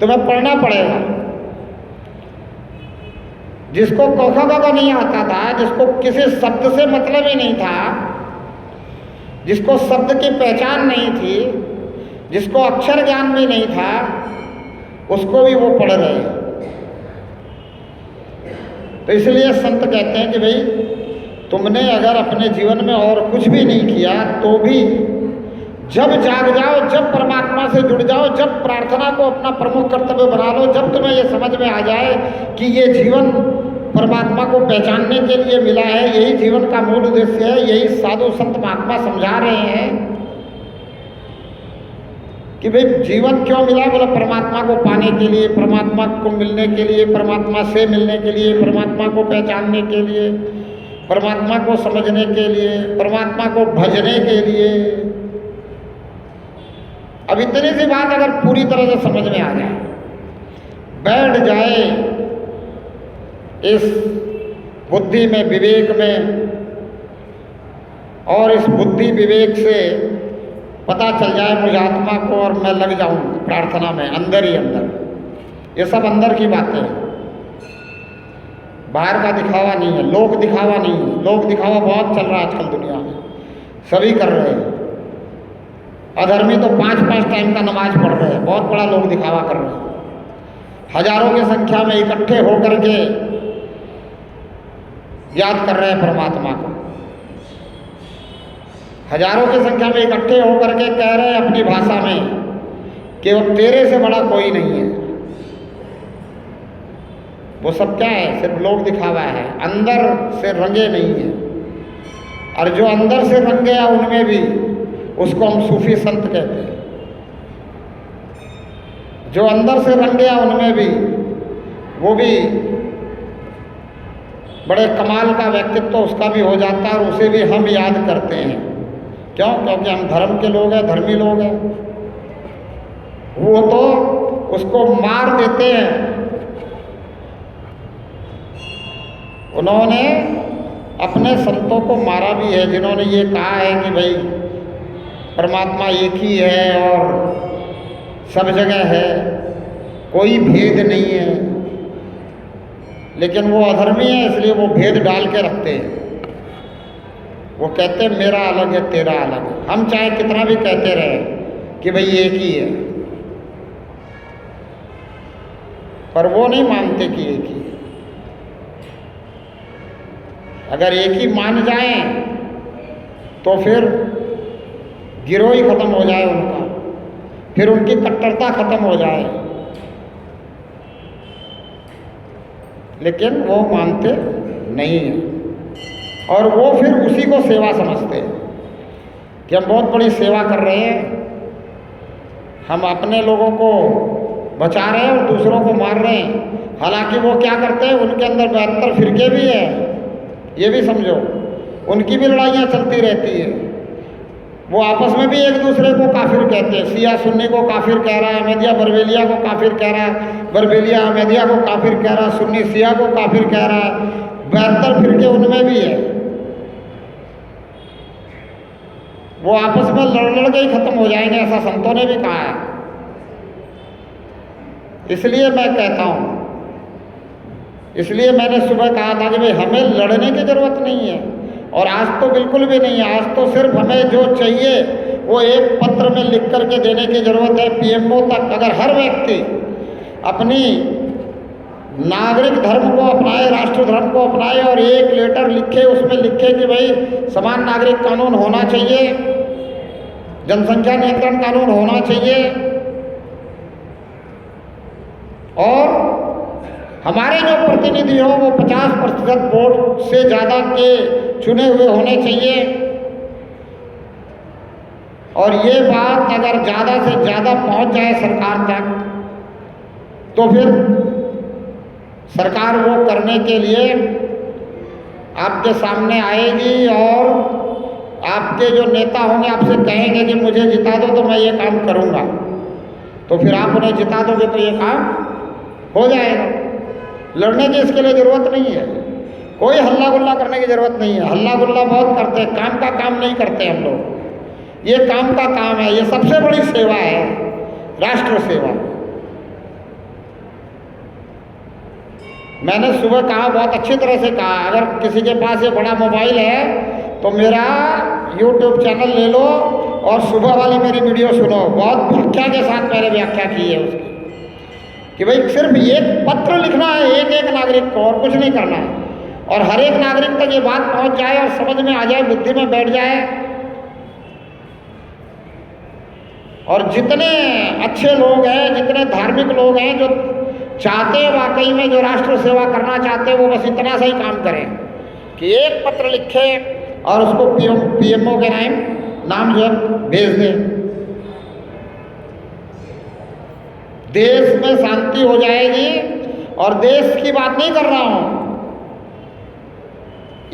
तुम्हें पढ़ना पड़ेगा। जिसको क ख ग नहीं आता था, जिसको किसी शब्द से मतलब ही नहीं था, जिसको शब्द की पहचान नहीं थी, जिसको अक्षर ज्ञान भी नहीं था, उसको भी वो पढ़ रहे हैं। तो इसलिए संत कहते हैं कि भाई तुमने अगर अपने जीवन में और कुछ भी नहीं किया तो भी जब जाग जाओ, जब परमात्मा से जुड़ जाओ, जब प्रार्थना को अपना प्रमुख कर्तव्य बना लो, जब तुम्हें ये समझ में आ जाए कि ये जीवन परमात्मा को पहचानने के लिए मिला है, यही जीवन का मूल उद्देश्य है, यही साधु संत महात्मा समझा रहे हैं कि भाई जीवन क्यों मिला। बोला परमात्मा को पाने के लिए, परमात्मा को मिलने के लिए, परमात्मा से मिलने के लिए, परमात्मा को पहचानने के लिए, परमात्मा को समझने के लिए, परमात्मा को भजने के लिए। अब इतनी सी बात अगर पूरी तरह से समझ में आ जाए, बैठ जाए इस बुद्धि में, विवेक में, और इस बुद्धि विवेक से पता चल जाए मुझ आत्मा को और मैं लग जाऊं प्रार्थना में अंदर ही अंदर। ये सब अंदर की बातें हैं, बाहर का दिखावा नहीं है, लोक दिखावा नहीं है। लोक दिखावा बहुत चल रहा है आजकल दुनिया में, सभी कर रहे हैं। अधर्मी तो 5-5 टाइम का नमाज पढ़ रहे हैं, बहुत बड़ा लोक दिखावा कर रहे हैं। हजारों की संख्या में इकट्ठे होकर के याद कर रहे हैं परमात्मा को, हजारों की संख्या में इकट्ठे होकर के कह रहे हैं अपनी भाषा में कि वो तेरे से बड़ा कोई नहीं है। वो सब क्या है? सिर्फ लोक दिखावा है, अंदर से रंगे नहीं है। और जो अंदर से रंग गया उनमें भी, उसको हम सूफी संत कहते हैं। जो अंदर से रंग गया उनमें भी, वो भी बड़े कमाल का व्यक्तित्व उसका भी हो जाता है, और उसे भी हम याद करते हैं। क्यों? क्योंकि हम धर्म के लोग हैं, धर्मी लोग हैं। वो तो उसको मार देते हैं। उन्होंने अपने संतों को मारा भी है, जिन्होंने ये कहा है कि भाई परमात्मा एक ही है और सब जगह है, कोई भेद नहीं है। लेकिन वो अधर्मी है, इसलिए वो भेद डाल के रखते हैं। वो कहते हैं मेरा अलग है, तेरा अलग है। हम चाहे कितना भी कहते रहे कि भाई एक ही है, पर वो नहीं मानते कि एक ही है। अगर एक ही मान जाएं तो फिर गिरोह ही खत्म हो जाए उनका, फिर उनकी कट्टरता खत्म हो जाए। लेकिन वो मानते नहीं हैं, और वो फिर उसी को सेवा समझते हैं कि हम बहुत बड़ी सेवा कर रहे हैं, हम अपने लोगों को बचा रहे हैं और दूसरों को मार रहे हैं। हालांकि वो क्या करते हैं, उनके अंदर 72 फिरके भी है, ये भी समझो। उनकी भी लड़ाइयाँ चलती रहती है। वो आपस में भी एक दूसरे को काफिर कहते हैं। शिया सुन्नी को काफिर कह रहा है, अहमदिया बरबेलिया को काफिर कह रहा है, बरबेलिया अहमदिया को काफिर कह रहा है, सुन्नी शिया को काफिर कह रहा है। 72 फिरके उनमें भी है। वो आपस में लड़ के ही खत्म हो जाएंगे, ऐसा संतों ने भी कहा है। इसलिए मैं कहता हूँ, इसलिए मैंने सुबह कहा था कि भाई हमें लड़ने की ज़रूरत नहीं है, और आज तो बिल्कुल भी नहीं है। आज तो सिर्फ हमें जो चाहिए वो एक पत्र में लिख करके देने की ज़रूरत है पीएमओ तक। अगर हर व्यक्ति अपनी नागरिक धर्म को अपनाए, राष्ट्र धर्म को अपनाए, और एक लेटर लिखे, उसमें लिखे कि भाई समान नागरिक कानून होना चाहिए, जनसंख्या नियंत्रण कानून होना चाहिए, और हमारे जो प्रतिनिधि हो वो 50% वोट से ज़्यादा के चुने हुए होने चाहिए। और ये बात अगर ज़्यादा से ज़्यादा पहुंच जाए सरकार तक, तो फिर सरकार वो करने के लिए आपके सामने आएगी, और आपके जो नेता होंगे आपसे कहेंगे कि मुझे जिता दो तो मैं ये काम करूँगा। तो फिर आप उन्हें जिता दोगे तो ये काम हो जाएगा। लड़ने की इसके लिए ज़रूरत नहीं है, कोई हल्ला गुल्ला करने की ज़रूरत नहीं है। हल्ला गुल्ला बहुत करते हैं, काम का काम नहीं करते हम लोग। ये काम का काम है, ये सबसे बड़ी सेवा है, राष्ट्र सेवा। मैंने सुबह कहा, बहुत अच्छी तरह से कहा, अगर किसी के पास ये बड़ा मोबाइल है तो मेरा YouTube चैनल ले लो और सुबह वाली मेरी वीडियो सुनो। बहुत व्याख्या के साथ मैंने व्याख्या की है उसकी, कि भाई सिर्फ एक पत्र लिखना है एक नागरिक को, और कुछ नहीं करना है। और हर एक नागरिक तक ये बात पहुंच जाए और समझ में आ जाए, बुद्धि में बैठ जाए। और जितने अच्छे लोग हैं, जितने धार्मिक लोग हैं, जो चाहते हैं वाकई में, जो राष्ट्र सेवा करना चाहते हैं, वो बस इतना सा ही काम करें कि एक पत्र लिखे और उसको पीएमओ के नाम जो है भेज दें। देश में शांति हो जाएगी। और देश की बात नहीं कर रहा हूं,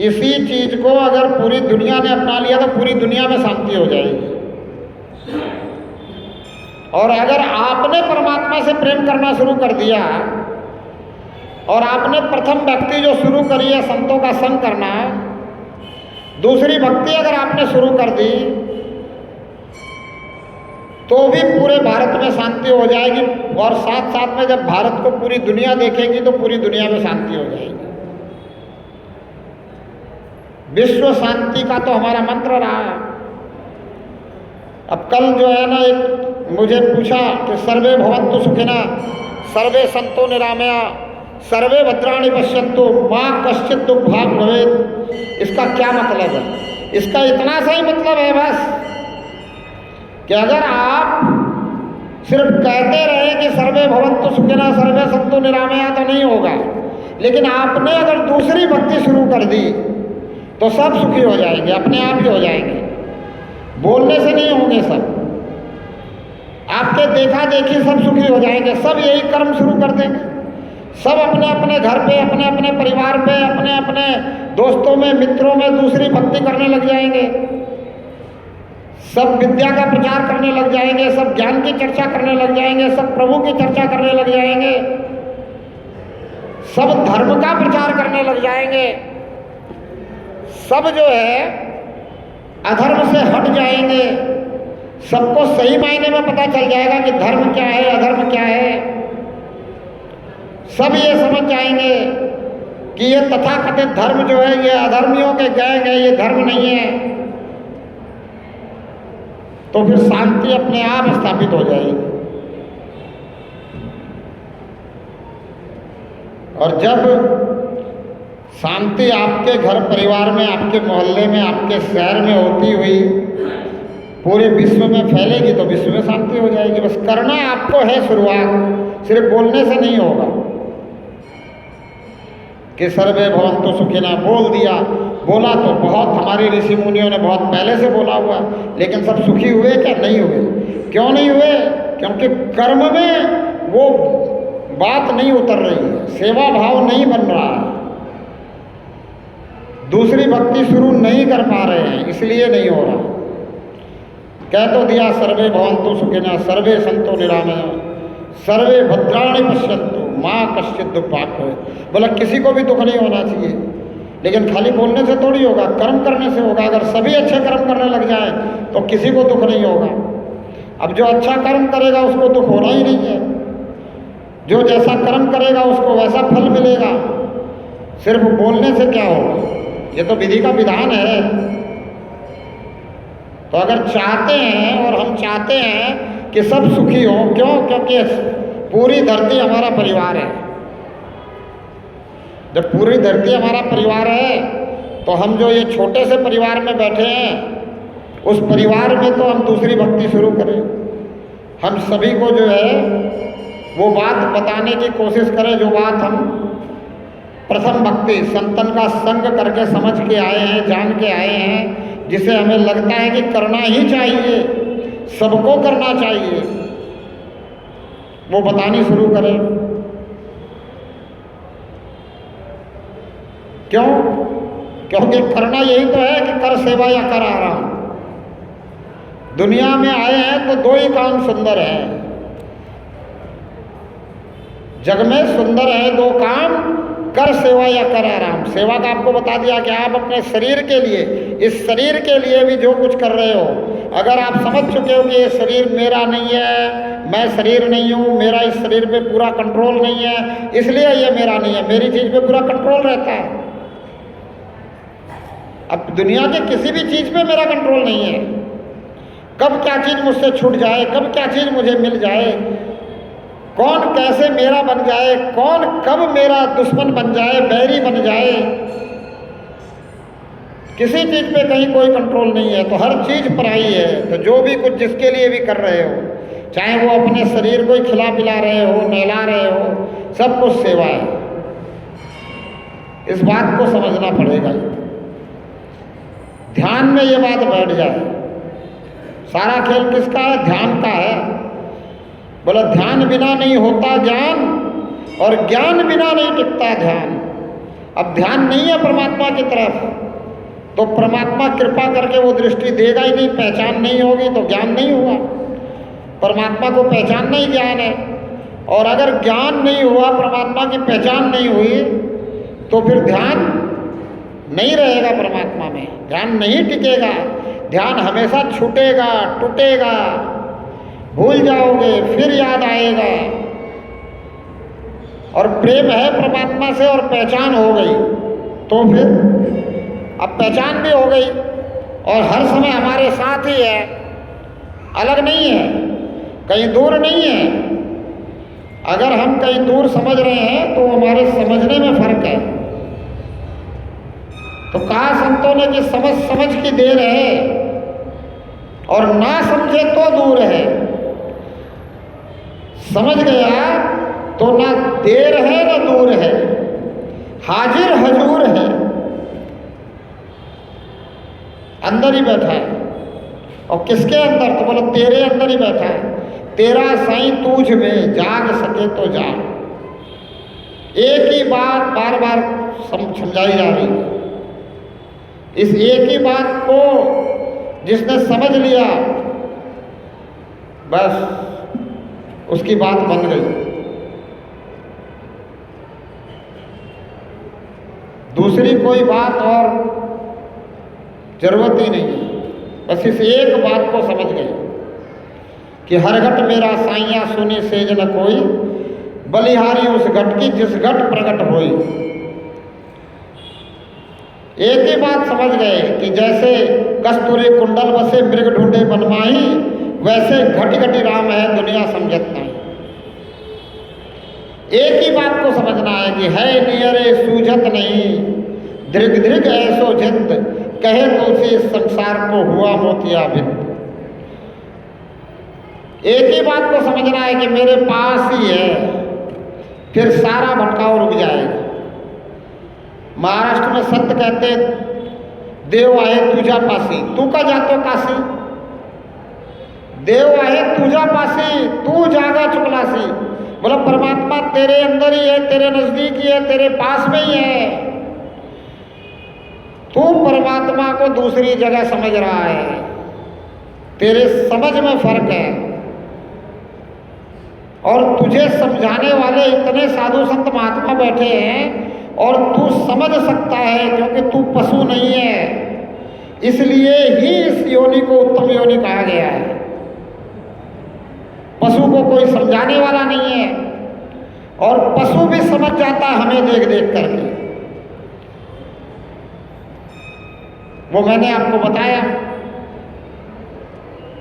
इसी चीज को अगर पूरी दुनिया ने अपना लिया तो पूरी दुनिया में शांति हो जाएगी। और अगर आपने परमात्मा से प्रेम करना शुरू कर दिया और आपने प्रथम भक्ति जो शुरू करी है संतों का संग करना, दूसरी भक्ति अगर आपने शुरू कर दी तो भी पूरे भारत में शांति हो जाएगी, और साथ साथ में जब भारत को पूरी दुनिया देखेगी तो पूरी दुनिया में शांति हो जाएगी। विश्व शांति का तो हमारा मंत्र रहा है। अब कल जो है ना, एक मुझे पूछा कि सर्वे भवन्तु सुखिनः सर्वे सन्तु निरामया सर्वे भद्राणि पश्यन्तु मा कश्चित् दुःखभाग् भवेत्। इसका क्या मतलब है? इसका इतना सा ही मतलब है बस कि अगर आप सिर्फ कहते रहे कि सर्वे भवन्तु सुखिनः सर्वे सन्तु निरामया तो नहीं होगा, लेकिन आपने अगर दूसरी भक्ति शुरू कर दी तो सब सुखी हो जाएंगे, अपने आप ही हो जाएंगे। बोलने से नहीं होंगे सब, आपके देखा देखी सब सुखी हो जाएंगे, सब यही कर्म शुरू कर देंगे, सब अपने अपने घर पे, अपने अपने परिवार पे, अपने अपने दोस्तों में, मित्रों में दूसरी भक्ति करने लग जाएंगे, सब विद्या का प्रचार करने लग जाएंगे, सब ज्ञान की चर्चा करने लग जाएंगे, सब प्रभु की चर्चा करने लग जाएंगे, सब धर्म का प्रचार करने लग जाएंगे, सब जो है अधर्म से हट जाएंगे, सबको सही मायने में पता चल जाएगा कि धर्म क्या है, अधर्म क्या है। सब ये समझ जाएंगे कि ये तथाकथित धर्म जो है ये अधर्मियों के गैंग है, ये धर्म नहीं है। तो फिर शांति अपने आप स्थापित हो जाएगी। और जब शांति आपके घर परिवार में, आपके मोहल्ले में, आपके शहर में होती हुई पूरे विश्व में फैलेगी तो विश्व में शांति हो जाएगी। बस करना आपको है शुरुआत, सिर्फ बोलने से नहीं होगा कि सर्वे भवन्तु सुखिनः बोल दिया, बोला तो बहुत, हमारे ऋषि मुनियों ने बहुत पहले से बोला हुआ, लेकिन सब सुखी हुए क्या? नहीं हुए। क्यों नहीं हुए? क्योंकि कर्म में वो बात नहीं उतर रही है, सेवा भाव नहीं बन रहा है, दूसरी भक्ति शुरू नहीं कर पा रहे हैं, इसलिए नहीं हो रहा। कह तो दिया सर्वे भवन्तु सुखिनः सर्वे सन्तु निरामया सर्वे भद्राणि पश्यन्तु माँ कश्चित् दुःखभाग् भवेत्। बोला किसी को भी दुख नहीं होना चाहिए, लेकिन खाली बोलने से थोड़ी होगा, कर्म करने से होगा। अगर सभी अच्छे कर्म करने लग जाए तो किसी को दुख नहीं होगा। अब जो अच्छा कर्म करेगा उसको दुख होना ही नहीं है, जो जैसा कर्म करेगा उसको वैसा फल मिलेगा। सिर्फ बोलने से क्या होगा? ये तो विधि का विधान है। तो अगर चाहते हैं, और हम चाहते हैं कि सब सुखी हो, क्यों? क्योंकि पूरी धरती हमारा परिवार है। जब पूरी धरती हमारा परिवार है तो हम जो ये छोटे से परिवार में बैठे हैं, उस परिवार में तो हम दूसरी भक्ति शुरू करें। हम सभी को जो है वो बात बताने की कोशिश करें जो बात हम प्रथम भक्ति संतन का संग करके समझ के आए हैं, जान के आए हैं, जिसे हमें लगता है कि करना ही चाहिए, सबको करना चाहिए, वो बतानी शुरू करें। क्यों? क्योंकि करना यही तो है कि कर सेवा या कर आराम। दुनिया में आए हैं तो दो ही काम सुंदर है, जग में सुंदर है दो काम, कर सेवा या कर आराम। सेवा का आपको बता दिया कि आप अपने शरीर के लिए, इस शरीर के लिए भी जो कुछ कर रहे हो, अगर आप समझ चुके हो कि ये शरीर मेरा नहीं है, मैं शरीर नहीं हूँ, मेरा इस शरीर पे पूरा कंट्रोल नहीं है, इसलिए ये मेरा नहीं है, मेरी चीज़ पे पूरा कंट्रोल रहता है। अब दुनिया के किसी भी चीज़ पे मेरा कंट्रोल नहीं है, कब क्या चीज़ मुझसे छूट जाए, कब क्या चीज़ मुझे मिल जाए, कौन कैसे मेरा बन जाए, कौन कब मेरा दुश्मन बन जाए, बैरी बन जाए, किसी चीज़ पे कहीं कोई कंट्रोल नहीं है। तो हर चीज़ पराई है। तो जो भी कुछ जिसके लिए भी कर रहे हो, चाहे वो अपने शरीर को ही खिला पिला रहे हो, नहला रहे हो, सब कुछ सेवा है। इस बात को समझना पड़ेगा। ध्यान में ये बात बैठ जाए। सारा खेल किसका है? ध्यान का है। बोला ध्यान बिना नहीं होता ज्ञान, और ज्ञान बिना नहीं टिकता ध्यान। अब ध्यान नहीं है परमात्मा की तरफ, तो परमात्मा कृपा करके वो दृष्टि देगा ही नहीं, पहचान नहीं होगी तो ज्ञान नहीं हुआ। परमात्मा को पहचानना ही ज्ञान है। और अगर ज्ञान नहीं हुआ, परमात्मा की पहचान नहीं हुई, तो फिर ध्यान नहीं रहेगा परमात्मा में, ध्यान नहीं टिकेगा, ध्यान हमेशा छूटेगा, टूटेगा, भूल जाओगे, फिर याद आएगा। और प्रेम है परमात्मा से और पहचान हो गई, तो फिर अब पहचान भी हो गई और हर समय हमारे साथ ही है, अलग नहीं है, कहीं दूर नहीं है। अगर हम कहीं दूर समझ रहे हैं तो हमारे समझने में फर्क है। तो कहा संतों ने कि समझ समझ की देर है और ना समझे तो दूर है। समझ गया तो ना देर है ना दूर है, हाजिर हजूर है, अंदर ही बैठा है। और किसके अंदर? तो बोलो तेरे अंदर ही बैठा है। तेरा साईं तूझ में, जाग सके तो जाग। एक ही बात बार बार समझाई जा रही है। इस एक ही बात को जिसने समझ लिया, बस उसकी बात बन गई। दूसरी कोई बात और जरूरत ही नहीं है। बस इस एक बात को समझ गए कि हर घट मेरा साइया सुनी सेज न कोई, बलिहारी उस घट की जिस घट प्रकट होई। एक ही बात समझ गए कि जैसे कस्तूरी कुंडल बसे मृग ढूंढे बनमाही, वैसे घटी घटी राम है दुनिया समझत नहीं। एक ही बात को समझना है कि है नियरे सूझत नहीं, दृग दृग ऐसो जिंद, कहे तुलसी इस संसार को हुआ मोतिया बिंद। एक ही बात को समझना है कि मेरे पास ही है, फिर सारा भटकाव रुक जाएगा। महाराष्ट्र में संत कहते देव आहे तुझा पासी, तू का जातो काशी। देव आहे तुझा पासी, तू जागा चुकलासी। बोला परमात्मा तेरे अंदर ही है, तेरे नजदीक ही है, तेरे पास में ही है। तू परमात्मा को दूसरी जगह समझ रहा है, तेरे समझ में फर्क है। और तुझे समझाने वाले इतने साधु संत महात्मा बैठे हैं और तू समझ सकता है, क्योंकि तू पशु नहीं है। इसलिए ही इस योनि को उत्तम योनि कहा गया है। पशु को कोई समझाने वाला नहीं है और पशु भी समझ जाता है हमें देख देख करके। वो मैंने आपको बताया,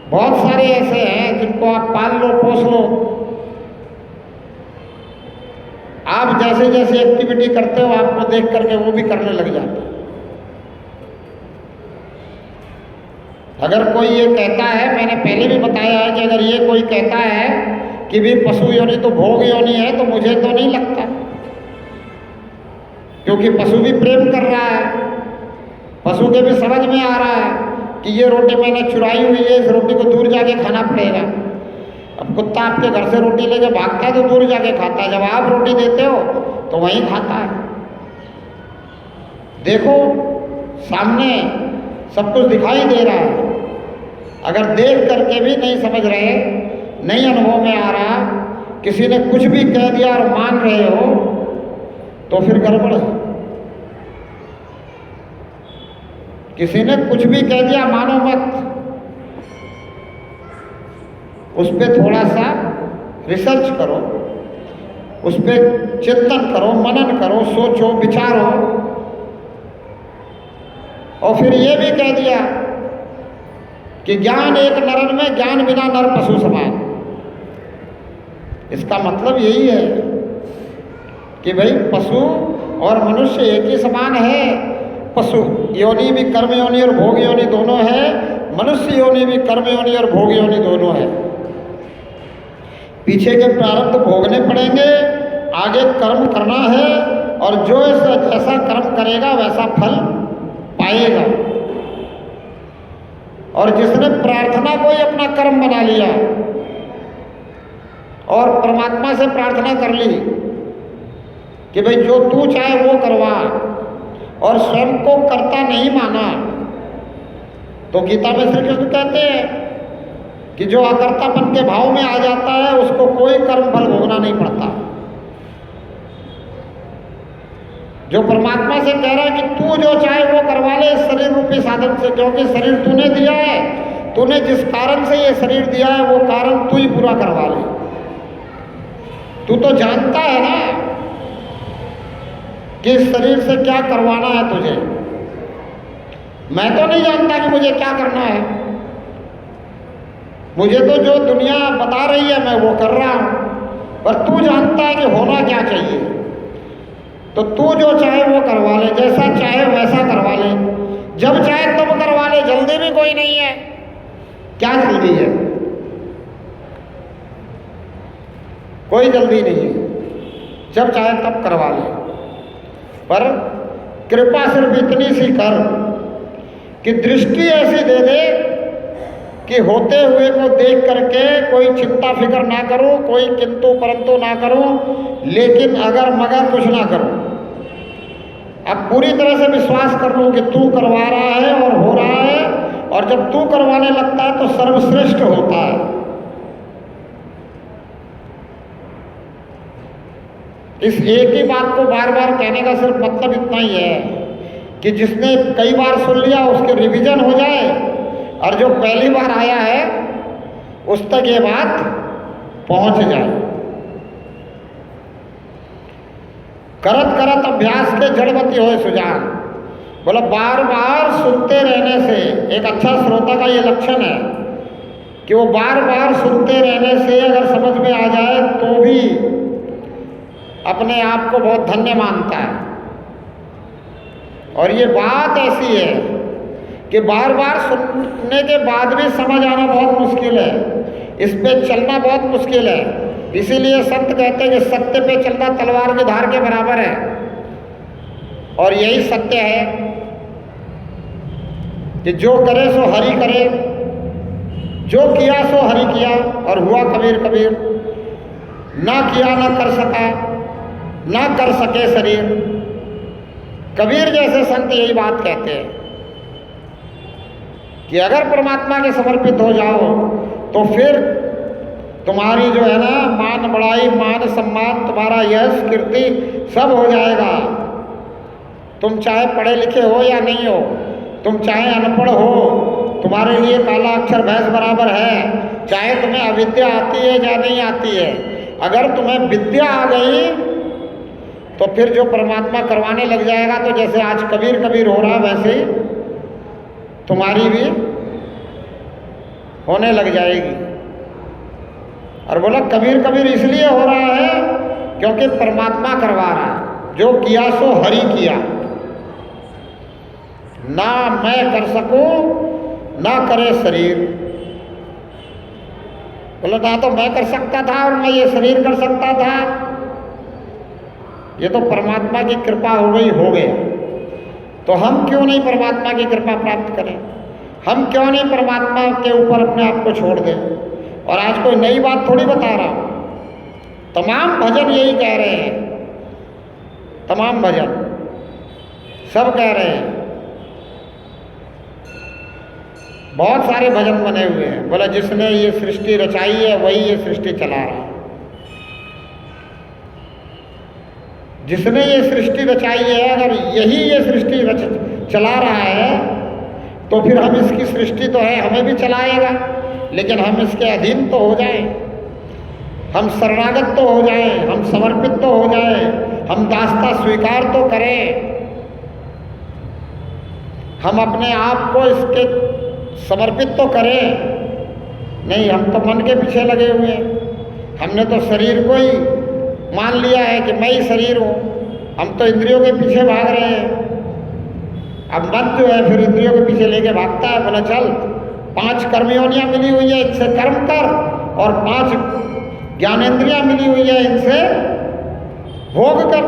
बहुत सारे ऐसे हैं जिनको आप पाल लो, पोस लो, आप जैसे जैसे एक्टिविटी करते हो आपको देख करके वो भी करने लग जाते हैं। अगर कोई ये कहता है, मैंने पहले भी बताया है कि अगर ये कोई कहता है कि भी पशु योनि तो भोग योनि है, तो मुझे तो नहीं लगता, क्योंकि पशु भी प्रेम कर रहा है, पशु के भी समझ में आ रहा है कि ये रोटी मैंने चुराई हुई है, इस रोटी को दूर जाके खाना पड़ेगा। अब कुत्ता आपके घर से रोटी लेके भागता है तो दूर जाके खाता है, जब आप रोटी देते हो तो वहीं खाता है। देखो सामने सब कुछ दिखाई दे रहा है, अगर देख करके भी नहीं समझ रहे, नहीं अनुभव में आ रहा, किसी ने कुछ भी कह दिया और मान रहे हो, तो फिर गड़बड़ है। किसी ने कुछ भी कह दिया मानो मत, उस पर थोड़ा सा रिसर्च करो, उस पर चिंतन करो, मनन करो, सोचो, विचारो। और फिर ये भी कह दिया कि ज्ञान एक नरन में, ज्ञान बिना नर पशु समान। इसका मतलब यही है कि भाई पशु और मनुष्य एक ही समान है। पशु योनि भी कर्म योनि और भोग योनि दोनों है, मनुष्य योनि भी कर्म योनि और भोग योनि दोनों है। पीछे के प्रारब्ध भोगने पड़ेंगे, आगे कर्म करना है, और जो जैसा कर्म करेगा वैसा फल पाएगा। और जिसने प्रार्थना को ही अपना कर्म बना लिया और परमात्मा से प्रार्थना कर ली कि भाई जो तू चाहे वो करवा, और स्वयं को कर्ता नहीं माना, तो गीता में श्री कृष्ण कहते हैं कि जो अकर्तापन के भाव में आ जाता है उसको कोई कर्म फल भोगना नहीं पड़ता। जो परमात्मा से कह रहा है कि तू जो चाहे वो करवा ले इस शरीर रूपी साधन से, क्योंकि शरीर तूने दिया है, तूने जिस कारण से ये शरीर दिया है वो कारण तू ही पूरा करवा ले। तू तो जानता है ना कि इस शरीर से क्या करवाना है तुझे। मैं तो नहीं जानता कि मुझे क्या करना है, मुझे तो जो दुनिया बता रही है मैं वो कर रहा हूं, पर तू जानता है कि होना क्या चाहिए। तो तू जो चाहे वो करवा ले, जैसा चाहे वैसा करवा ले, जब चाहे तब करवा ले, जल्दी भी कोई नहीं है। क्या जल्दी है? कोई जल्दी नहीं है, जब चाहे तब करवा ले। पर कृपा सिर्फ इतनी सी कर कि दृष्टि ऐसी दे दे कि होते हुए को देख करके कोई चिंता फिक्र ना करूं, कोई किंतु परंतु ना करूं, लेकिन अगर मगर कुछ ना करूं। अब पूरी तरह से विश्वास कर लूं कि तू करवा रहा है और हो रहा है, और जब तू करवाने लगता है तो सर्वश्रेष्ठ होता है। इस एक ही बात को बार बार कहने का सिर्फ मतलब इतना ही है कि जिसने कई बार सुन लिया उसके रिवीजन हो जाए, और जो पहली बार आया है उस तक ये बात पहुंच जाए। करत करत अभ्यास के जड़वती होए सुजान। बोला बार बार सुनते रहने से, एक अच्छा श्रोता का ये लक्षण है कि वो बार बार सुनते रहने से अगर समझ में आ जाए तो भी अपने आप को बहुत धन्य मानता है। और ये बात ऐसी है कि बार बार सुनने के बाद भी समझ आना बहुत मुश्किल है, इस पे चलना बहुत मुश्किल है। इसीलिए संत कहते हैं कि सत्य पे चलना तलवार की धार के बराबर है। और यही सत्य है कि जो करे सो हरि करे, जो किया सो हरि किया, और हुआ कबीर कबीर। ना किया ना कर सका, ना कर सके शरीर। कबीर जैसे संत यही बात कहते हैं कि अगर परमात्मा के समर्पित हो जाओ तो फिर तुम्हारी जो है ना मान बड़ाई, मान सम्मान, तुम्हारा यश कीर्ति सब हो जाएगा। तुम चाहे पढ़े लिखे हो या नहीं हो, तुम चाहे अनपढ़ हो, तुम्हारे लिए काला अक्षर भैंस बराबर है। चाहे तुम्हें अविद्या आती है या नहीं आती है, अगर तुम्हें विद्या आ गई तो फिर जो परमात्मा करवाने लग जाएगा, तो जैसे आज कबीर कबीर हो रहा वैसे ही तुम्हारी भी होने लग जाएगी। और बोला कबीर कबीर इसलिए हो रहा है क्योंकि परमात्मा करवा रहा है। जो किया सो हरि किया, ना मैं कर सकूं ना करे शरीर। बोला ना तो मैं कर सकता था और मैं ये शरीर कर सकता था, ये तो परमात्मा की कृपा हो गई, हो गया। तो हम क्यों नहीं परमात्मा की कृपा प्राप्त करें? हम क्यों नहीं परमात्मा के ऊपर अपने आप को छोड़ दें? और आज कोई नई बात थोड़ी बता रहा हूं, तमाम भजन यही कह रहे हैं, तमाम भजन सब कह रहे हैं। बहुत सारे भजन बने हुए हैं। बोला जिसने ये सृष्टि रचाई है वही ये सृष्टि चला रहा है। जिसने ये सृष्टि रचाई है, अगर यही ये सृष्टि चला रहा है तो फिर हम इसकी सृष्टि तो है, हमें भी चलाएगा, लेकिन हम इसके अधीन तो हो जाएं, हम शरणागत तो हो जाएं, हम समर्पित तो हो जाएं, हम दास्ता स्वीकार तो करें, हम अपने आप को इसके समर्पित तो करें। नहीं, हम तो मन के पीछे लगे हुए हैं। हमने तो शरीर को ही मान लिया है कि मैं ही शरीर हूँ। हम तो इंद्रियों के पीछे भाग रहे हैं। अब मन जो है फिर इंद्रियों के पीछे लेके भागता है। बोला चल 5 कर्मयोनियाँ मिली हुई है, इनसे कर्म कर, और 5 ज्ञानेंद्रियाँ मिली हुई है, इनसे भोग कर।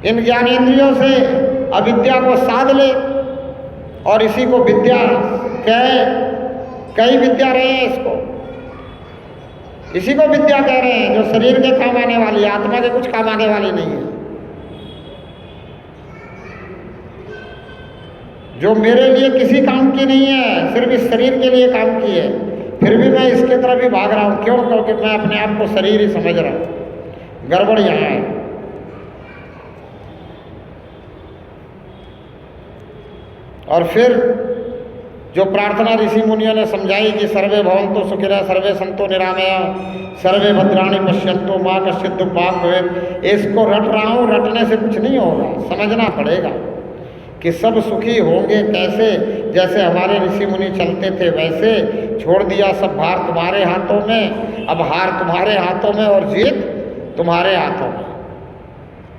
इन ज्ञानेंद्रियों से अविद्या को साध ले, और इसी को विद्या कई विद्या रहे हैं, इसको इसी को विद्या कह रहे हैं, जो शरीर के काम आने वाली है, आत्मा के कुछ काम आने वाली नहीं है। जो मेरे लिए किसी काम की नहीं है, सिर्फ इस शरीर के लिए काम की है, फिर भी मैं इसके तरफ ही भाग रहा हूँ। क्यों? क्योंकि मैं अपने आप को शरीर ही समझ रहा हूँ। गड़बड़ यहाँ है। और फिर जो प्रार्थना ऋषि मुनियों ने समझाई कि सर्वे भवन्तु सुखिनः सर्वे सन्तु निरामया सर्वे भद्राणि पश्यन्तु मा कश्चित् दुःखभाग् भवेत्, इसको रट रहा हूँ, रटने से कुछ नहीं होगा, समझना पड़ेगा कि सब सुखी होंगे कैसे। जैसे हमारे ऋषि मुनि चलते थे वैसे, छोड़ दिया सब भार तुम्हारे हाथों में, अब हार तुम्हारे हाथों में और जीत तुम्हारे हाथों में,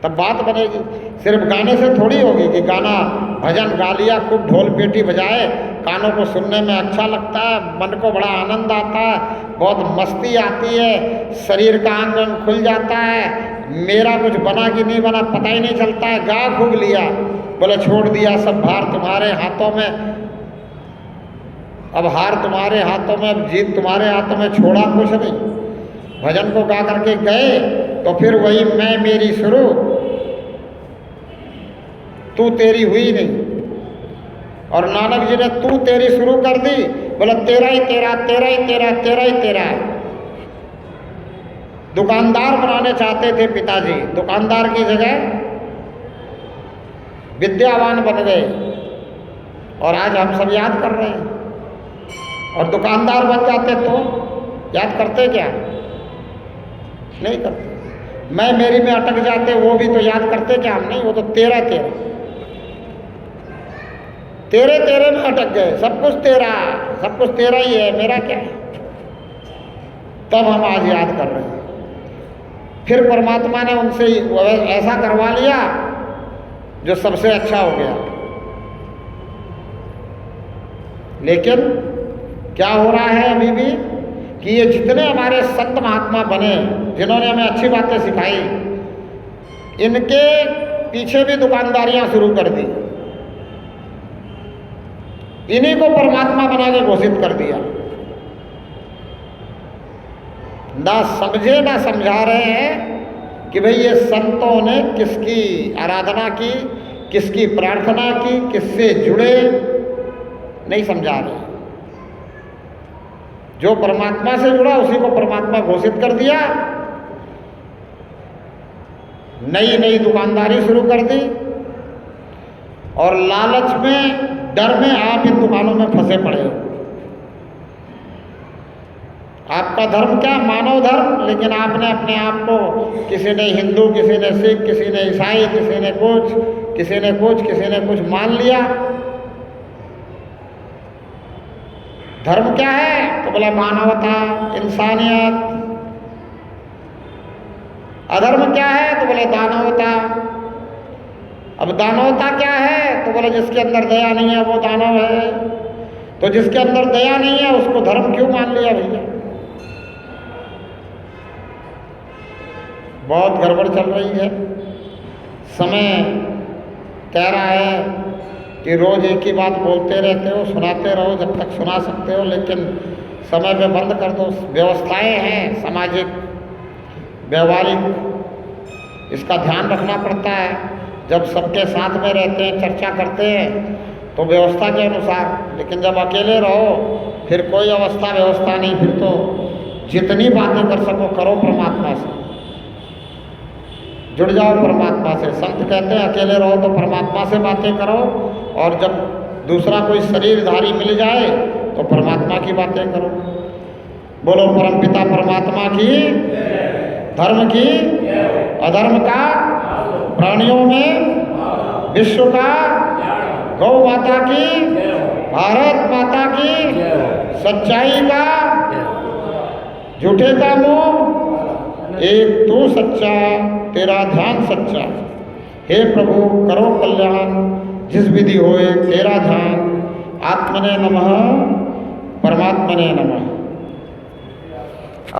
तब बात बनेगी। सिर्फ गाने से थोड़ी होगी कि गाना भजन गा लिया, खूब ढोल पेटी बजाए, कानों को सुनने में अच्छा लगता है, मन को बड़ा आनंद आता है, बहुत मस्ती आती है, शरीर का अंग अंग खुल जाता है, मेरा कुछ बना कि नहीं बना पता ही नहीं चलता है, गा खूब लिया, बोले छोड़ दिया सब भार तुम्हारे हाथों में, अब हार तुम्हारे हाथों में, अब जीत तुम्हारे हाथों में, छोड़ा कुछ नहीं। भजन को गा करके गए तो फिर वही मैं मेरी शुरू, तू तेरी हुई नहीं। और नानक जी ने तू तेरी शुरू कर दी, बोला तेरा ही तेरा, तेरा ही तेरा, तेरा ही तेरा। दुकानदार बनाने चाहते थे पिताजी, दुकानदार की जगह विद्यावान बन गए, और आज हम सब याद कर रहे हैं। और दुकानदार बन जाते तो याद करते क्या? नहीं करते। मैं मेरी में अटक जाते, वो भी तो याद करते क्या? हम नहीं, वो तो तेरा तेरा, तेरे तेरे में अटक गए, सब कुछ तेरा, सब कुछ तेरा ही है, मेरा क्या है? तब हम आज याद कर रहे हैं। फिर परमात्मा ने उनसे ऐसा करवा लिया जो सबसे अच्छा हो गया। लेकिन क्या हो रहा है अभी भी कि ये जितने हमारे संत महात्मा बने, जिन्होंने हमें अच्छी बातें सिखाई, इनके पीछे भी दुकानदारियां शुरू कर दी, इन्हीं को परमात्मा बना के घोषित कर दिया। ना समझे ना समझा रहे हैं कि भाई ये संतों ने किसकी आराधना की, किसकी प्रार्थना की, किससे जुड़े, नहीं समझा रहे। जो परमात्मा से जुड़ा उसी को परमात्मा घोषित कर दिया, नई नई दुकानदारी शुरू कर दी, और लालच में, डर में आप इन दुकानों में फंसे पड़े हो। आपका धर्म क्या? मानव धर्म, लेकिन आपने अपने आप को, किसी ने हिंदू, किसी ने सिख, किसी ने ईसाई, किसी ने कुछ, किसी ने कुछ, किसी ने कुछ मान लिया। धर्म क्या है? तो बोला मानवता, इंसानियत। अधर्म क्या है? तो बोले दानवता। अब दानवता क्या है? तो बोले जिसके अंदर दया नहीं है वो दानव है। तो जिसके अंदर दया नहीं है उसको धर्म क्यों मान लिया भैया? बहुत गड़बड़ चल रही है। समय कह रहा है कि रोज एक ही बात बोलते रहते हो, सुनाते रहो जब तक सुना सकते हो, लेकिन समय पे बंद कर दो। व्यवस्थाएं हैं सामाजिक, व्यवहारिक, इसका ध्यान रखना पड़ता है। जब सबके साथ में रहते हैं, चर्चा करते हैं तो व्यवस्था के अनुसार, लेकिन जब अकेले रहो फिर कोई अवस्था व्यवस्था नहीं, फिर तो जितनी बातें कर सको करो, परमात्मा से जुड़ जाओ, परमात्मा से। संत कहते हैं अकेले रहो तो परमात्मा से बातें करो, और जब दूसरा कोई शरीरधारी मिल जाए तो परमात्मा की बातें करो। बोलो परमपिता परमात्मा की, धर्म की, अधर्म का, प्राणियों में, विश्व का, गौ माता की, भारत माता की, सच्चाई का, झूठे का मुंह, एक तू सच्चा, तेरा ध्यान सच्चा। हे प्रभु करो कल्याण, जिस विधि होए तेरा ध्यान। आत्मने नमः, परमात्मने नमः।